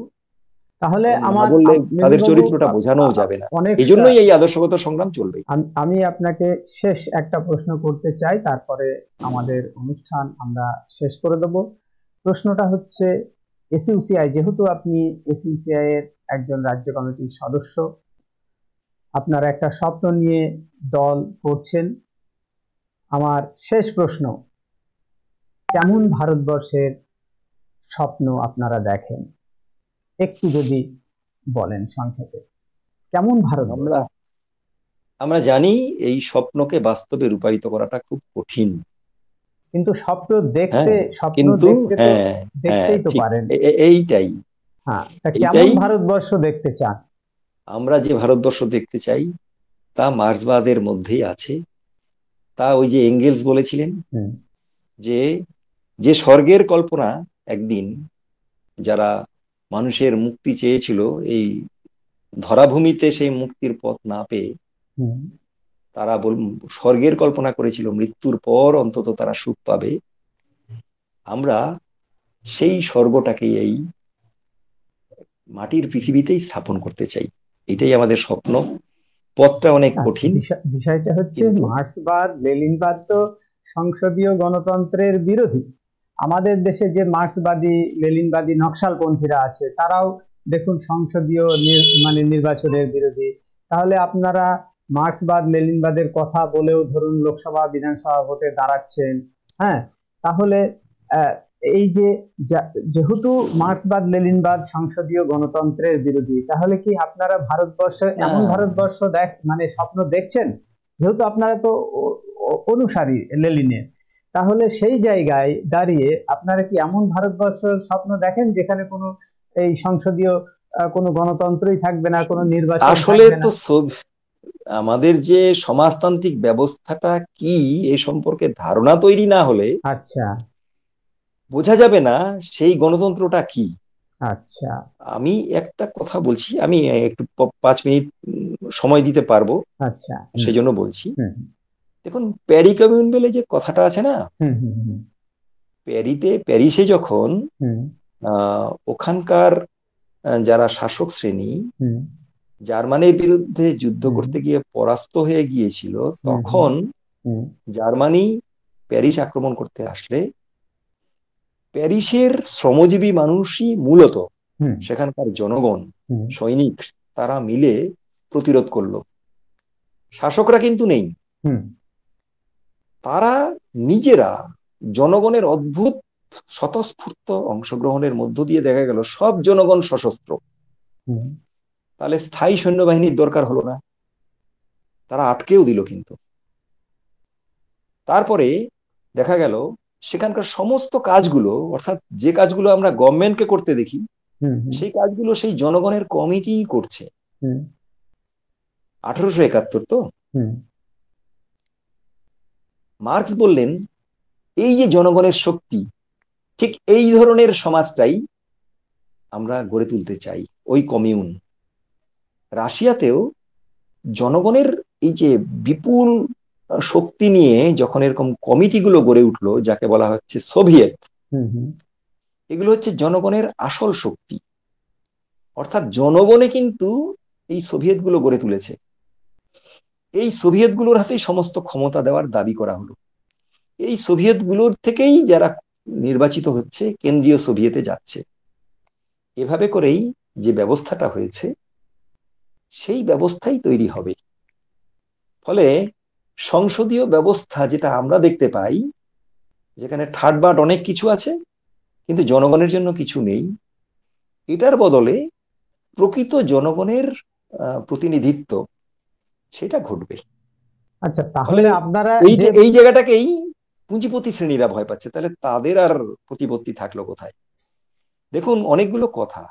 তাহলে না আমার বললে তাদের মেজবাবু, চরিত্রটা বোঝানো যাবে না। অনেক এই জন্যই এই আদর্শগত সংগ্রাম চলবে। আমি আপনাকে শেষ একটা প্রশ্ন করতে চাই, তারপরে আমাদের অনুষ্ঠান আমরা শেষ করে দেব। প্রশ্নটা হচ্ছে, এসইউসিআই, যেহেতু আপনি এসইউসিআই এর একজন রাজ্য কমিটির সদস্য, আপনারা একটা স্বপ্ন নিয়ে দল করছেন। আমার শেষ প্রশ্ন, কেমন ভারতবর্ষের স্বপ্ন আপনারা দেখেন? একটু যদি বলেন সংক্ষেপে, কেমন ভারত? আমরা জানি এই স্বপ্নকে বাস্তবে রূপায়িত করাটা খুব কঠিন, কিন্তু স্বপ্ন দেখতে, দেখতেই তো পারেন। এইটাই, হ্যাঁ, কেমন ভারতবর্ষ দেখতে চান? আমরা যে ভারতবর্ষ দেখতে চাই তা মার্ক্সবাদের মধ্যেই আছে। তা ওই যে এঙ্গেলস বলেছিলেন যে যে স্বর্গের কল্পনা একদিন যারা মানুষের মুক্তি চেয়েছিল, এই ধরাভূমিতে সেই মুক্তির পথ না পেয়ে তারা স্বর্গের কল্পনা করেছিল, মৃত্যুর পর অন্তত তারা সুখ পাবে। আমরা সেই স্বর্গটাকে এই মাটির পৃথিবীতেই স্থাপন করতে চাই, এটাই আমাদের স্বপ্ন। পথটা অনেক কঠিন। বিষয়টা হচ্ছে, মার্ক্সবাদ লেনিনবাদ তো সংসদীয় গণতন্ত্রের বিরোধী। আমাদের দেশে যে মার্ক্সবাদী লেনিনবাদী নকশালপন্থীরা আছে, তারাও দেখুন সংসদীয় নির্বাচনের বিরোধী। তাহলে আপনারা মার্ক্সবাদ লেনিনবাদের কথা বলেও ধরুন লোকসভা বিধানসভা ভোটে দাঁড়াচ্ছেন। হ্যাঁ, তাহলে এই যে যেহেতু মার্ক্সবাদ লেনিনবাদ সংসদীয় গণতন্ত্রের বিরোধী, তাহলে কি আপনারা ভারতবর্ষে এমন ভারতবর্ষ স্বপ্ন দেখছেন? যেহেতু আপনারা তো অনুসারী লেনিনের, তাহলে সেই জায়গায় দাঁড়িয়ে আপনারা কি এমন ভারতবর্ষের স্বপ্ন দেখেন যেখানে কোনো এই সংসদীয় কোনো গণতন্ত্রই থাকবে না, কোনো নির্বাচন? আসলে তো আমাদের যে সমাজতান্ত্রিক ব্যবস্থাটা কি এই সম্পর্কে ধারণা তৈরি না হলে আচ্ছা বোঝা যাবে না সেই গণতন্ত্রটা কি। আচ্ছা, আমি একটা কথা বলছি, আমি একটু 5 মিনিট সময় দিতে পারবো? আচ্ছা, সেই জন্য বলছি। দেখুন, প্যারি কমিউন বলে যে কথাটা আছে না, প্যারিসে যখন ওখানকার যারা শাসক শ্রেণী জার্মানির বিরুদ্ধে যুদ্ধ করতে গিয়ে পরাস্ত হয়ে গিয়েছিল, তখন জার্মানি প্যারিস আক্রমণ করতে আসলে প্যারিসের শ্রমজীবী মানুষই মূলত, সেখানকার জনগণ, সৈনিক, তারা মিলে প্রতিরোধ করলো। শাসকরা কিন্তু নেই, তারা নিজেরা জনগণের অদ্ভুত স্বতঃস্ফূর্ত অংশগ্রহণের মধ্য দিয়ে দেখা গেল সব জনগণ সশস্ত্র। তাহলে স্থায়ী সৈন্যবাহিনীর দরকার হলো না, তারা আটকেও দিল। কিন্তু তারপরে দেখা গেল সেখানকার সমস্ত কাজগুলো, অর্থাৎ যে কাজগুলো আমরা গভর্নমেন্টকে করতে দেখি, সেই কাজগুলো সেই জনগণের কমিটি করছে। 1871 তো। মার্কস বললেন এই যে জনগণের শক্তি, ঠিক এই ধরনের সমাজটাই আমরা গড়ে তুলতে চাই, ওই কমিউন। রাশিয়াতেও জনগণের এই যে বিপুল শক্তি নিয়ে যখন এরকম কমিটিগুলো গড়ে উঠলো, যাকে বলা হচ্ছে সোভিয়েত, এগুলো হচ্ছে জনগণের আসল শক্তি। অর্থাৎ জনগণে কিন্তু এই সোভিয়েত গুলো গড়ে তুলেছে। এই সোভিয়েত গুলোর হাতেই সমস্ত ক্ষমতা দেওয়ার দাবি করা হলো। এই সোভিয়েত গুলোর থেকেই যারা নির্বাচিত হচ্ছে কেন্দ্রীয় সোভিয়েতে যাচ্ছে। এভাবে করেই যে ব্যবস্থাটা হয়েছে, সেই ব্যবস্থাই তৈরি হবে। ফলে সংসদীয় ব্যবস্থা যেটা আমরা দেখতে পাই, যেখানে ঠাটবাট অনেক কিছু আছে কিন্তু জনগণের জন্য কিছু নেই, এটার বদলে প্রকৃত জনগণের প্রতিনিধিত্ব সেটা ঘটবে। আচ্ছা, তাহলে আপনারা এই জায়গাটাকেই পুঁজিপতি শ্রেণীরা ভয় পাচ্ছে, তাহলে তাদের আর প্রতিপত্তি থাকলো কোথায়? দেখুন, অনেকগুলো কথা।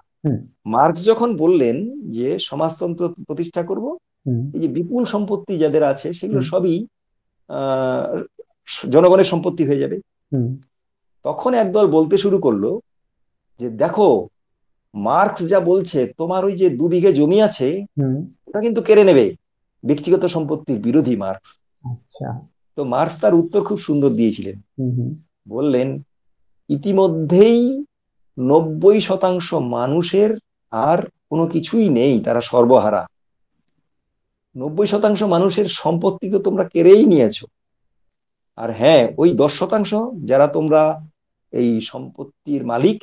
মার্কস যখন বললেন যে সমাজতন্ত্র প্রতিষ্ঠা করব, এই যে বিপুল সম্পত্তি যাদের আছে সেগুলো সবই জনগণের সম্পত্তি হয়ে যাবে, তখন একদল বলতে শুরু করলো যে দেখো, মার্কস যা বলছে, তোমার ওই যে 2 বিঘে জমি আছে ওটা কিন্তু কেড়ে নেবে, ব্যক্তিগত সম্পত্তির বিরোধী মার্কস। আচ্ছা। তো মার্কস তার উত্তর খুব সুন্দর দিয়েছিলেন, বললেন ইতিমধ্যেই 90% মানুষের আর কোনো কিছুই নেই, তারা সর্বহারা। 90% মানুষের সম্পত্তি তো তোমরা কেড়েই নিয়েছো। আর হ্যাঁ, ওই 10% যারা তোমরা এই সম্পত্তির মালিক,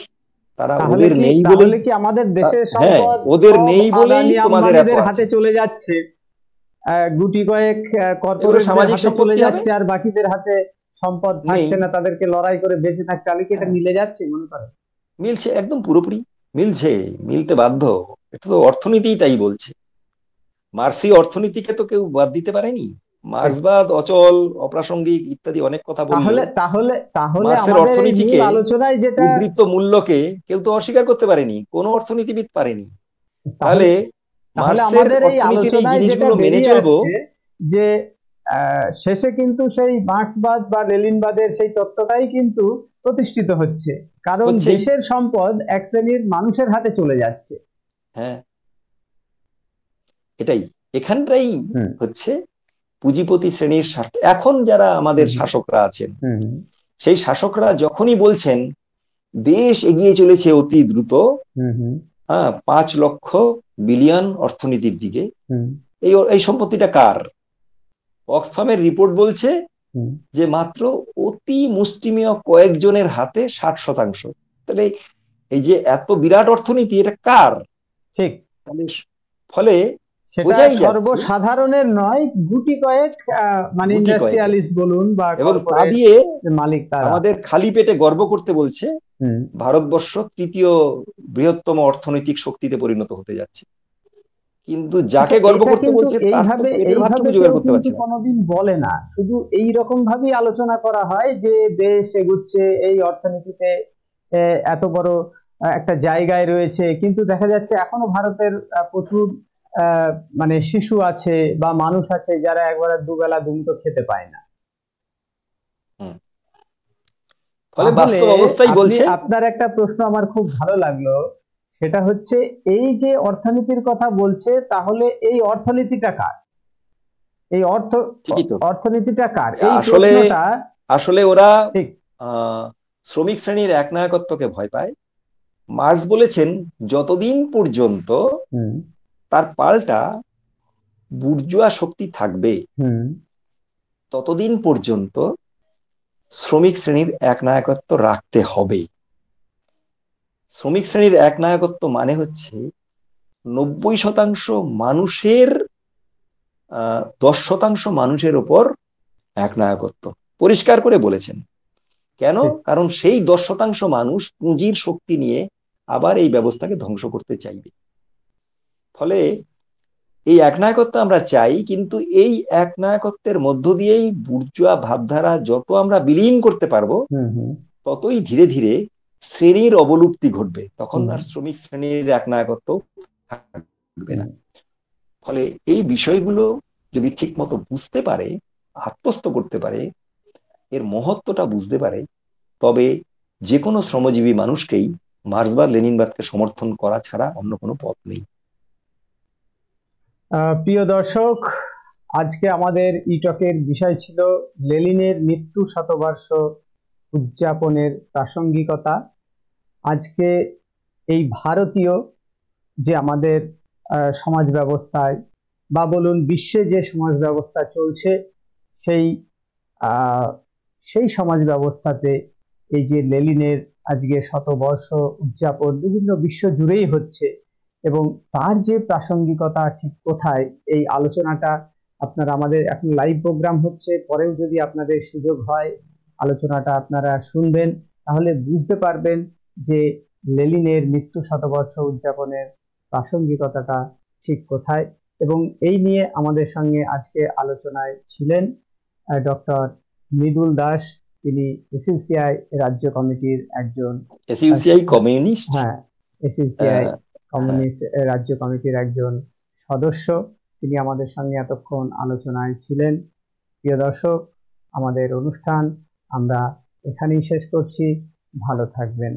তারা ওদের নেই বলেই কি আমাদের দেশের হ্যাঁ, সম্পদ ওদের নেই বলেই তোমাদের এত হাতে চলে যাচ্ছে, গুটি কয়েক কর্পোরেট সামাজিক হাতে চলে যাচ্ছে, আর বাকিদের হাতে সম্পদ থাকছে না, তাদেরকে লড়াই করে বেঁচে থাকতে। তাহলে কি এটা মিলে যাচ্ছে মনে করেন? মিলছে, একদম পুরোপুরি মিলছে, মিলতে বাধ্য। এটা তো অর্থনীতিই তাই বলছে। মার্ক্সী অর্থনীতিকে তো কেউ বাদ দিতে পারেনি। মার্ক্সবাদ অচল, অপ্রাসঙ্গিক ইত্যাদি অনেক কথা বললেও মার্ক্সের অর্থনীতিকে, আলোচনায় যেটা উদ্ধৃত মূল্যকে কেউ তো অস্বীকার করতে পারেনি, কোনো অর্থনীতিবিদ পারেনি। তাহলে মার্ক্সের অর্থনীতির এই জিনিসগুলো মেনে চলবো যে শেষে কিন্তু সেই মার্ক্সবাদ বা লেনিনবাদের সেই তত্ত্বটাই কিন্তু প্রতিষ্ঠিত হচ্ছে, কারণ দেশের সম্পদ এক শ্রেণীর মানুষের হাতে চলে যাচ্ছে। হ্যাঁ, এটাই এখানটাই হচ্ছে পুঁজিপতি শ্রেণীর স্বার্থ। এখন যারা আমাদের শাসকরা আছেন, সেই শাসকরা যখনই বলছেন দেশ এগিয়ে চলেছে অতি দ্রুত 5 লক্ষ বিলিয়ন অর্থনীতির দিকে, এই সম্পত্তিটা কার? অক্সফামের রিপোর্ট বলছে যে মাত্র অতি মুষ্টিমেয় কয়েকজনের হাতে 60%। তাহলে এই যে এত বিরাট অর্থনীতি, এটা কার? ঠিক। ফলে সেটা সর্বসাধারণের নয়, গুটি কয়েক মানে ইন্ডাস্ট্রিয়ালিস্ট বলুন বা তা দিয়ে মালিক, আমাদের খালি পেটে গর্ব করতে বলছে ভারতবর্ষ 3য় বৃহত্তম অর্থনৈতিক শক্তিতে পরিণত হতে যাচ্ছে। কিন্তু যাকে গর্ব করতে বলছে তার তো পেটের ভাতটুকু জোগাড় করতে পারছে না। কোনোদিন বলে না, শুধু এই রকম ভাবেই আলোচনা করা হয় যে দেশ এগুচ্ছে, এই অর্থনীতিতে এত বড় একটা জায়গায় রয়েছে, কিন্তু দেখা যাচ্ছে এখনো ভারতের প্রচুর মানে শিশু আছে বা মানুষ আছে যারা একবারে দুবেলা দুমুঠো খেতে পায় না। ফলে বাস্তব অবস্থাই বলছে। আপনার একটা প্রশ্ন আমার খুব ভালো লাগলো, সেটা হচ্ছে এই যে অর্থনীতির কথা বলছে, তাহলে এই অর্থনীতিটা কার? এই অর্থনীতিটা কার? এই প্রশ্নটা আসলে ওরা শ্রমিক শ্রেণীর একনায়কত্বকে ভয় পায়। মার্কস বলেছেন যতদিন পর্যন্ত তার পাল্টা বুর্জোয়া শক্তি থাকবে, ততদিন পর্যন্ত শ্রমিক শ্রেণীর একনায়কত্ব রাখতে হবে। শ্রমিক শ্রেণীর একনায়কত্ব মানে হচ্ছে 90% মানুষের 10% মানুষের ওপর একনায়কত্ব। পরিষ্কার করে বলেছেন। কেন? কারণ সেই 10% মানুষ পুঁজির শক্তি নিয়ে আবার এই ব্যবস্থাকে ধ্বংস করতে চাইবে। ফলে এই একনায়কত্ব আমরা চাই, কিন্তু এই একনায়কত্বের মধ্য দিয়েই বুর্জোয়া ভাবধারা যত আমরা বিলীন করতে পারবো, ততই ধীরে ধীরে শ্রেণীর অবলুপ্তি ঘটবে। তখন আর শ্রমিক শ্রেণীর একনায়কত্ব থাকবে না। ফলে এই বিষয়গুলো যদি ঠিক মতো বুঝতে পারে, আত্মস্থ করতে পারে, এর মহত্বটা বুঝতে পারে, তবে যে কোনো শ্রমজীবী মানুষকেই মার্ক্সবাদ লেনিনবাদকে সমর্থন করা ছাড়া অন্য কোনো পথ নেই। প্রিয় দর্শক, আজকে আমাদের ইটকের বিষয় ছিল লেনিনের মৃত্যু শতবর্ষ উদযাপনের প্রাসঙ্গিকতা। আজকে এই ভারতীয় যে আমাদের সমাজ ব্যবস্থায় বা বলুন বিশ্বে যে সমাজ ব্যবস্থা চলছে, সেই সমাজ ব্যবস্থাতে এই যে লেনিনের আজকে শতবর্ষ উদযাপন বিভিন্ন বিশ্ব জুড়েই হচ্ছে, এবং তার যে প্রাসঙ্গিকতা ঠিক কোথায়, এই আলোচনাটা আপনারা, আমাদের এখন লাইভ প্রোগ্রাম হচ্ছে, পরেও যদি আপনাদের সুযোগ হয় আলোচনাটা আপনারা শুনবেন, তাহলে বুঝতে পারবেন যে লেনিনের মৃত্যু শতবর্ষ উদযাপনের প্রাসঙ্গিকতাটা ঠিক কোথায়। এবং এই নিয়ে আমাদের সঙ্গে আজকে আলোচনায় ছিলেন ডক্টর মৃদুল দাস, তিনি এসইউসিআই রাজ্য কমিটির একজন, এসইউসিআই কমিউনিস্ট, হ্যাঁ এসইউসিআই কমিউনিস্ট রাজ্য কমিটির একজন সদস্য। তিনি আমাদের সঙ্গে এতক্ষণ আলোচনায় ছিলেন। প্রিয় দর্শক, আমাদের অনুষ্ঠান আমরা এখানেই শেষ করছি। ভালো থাকবেন।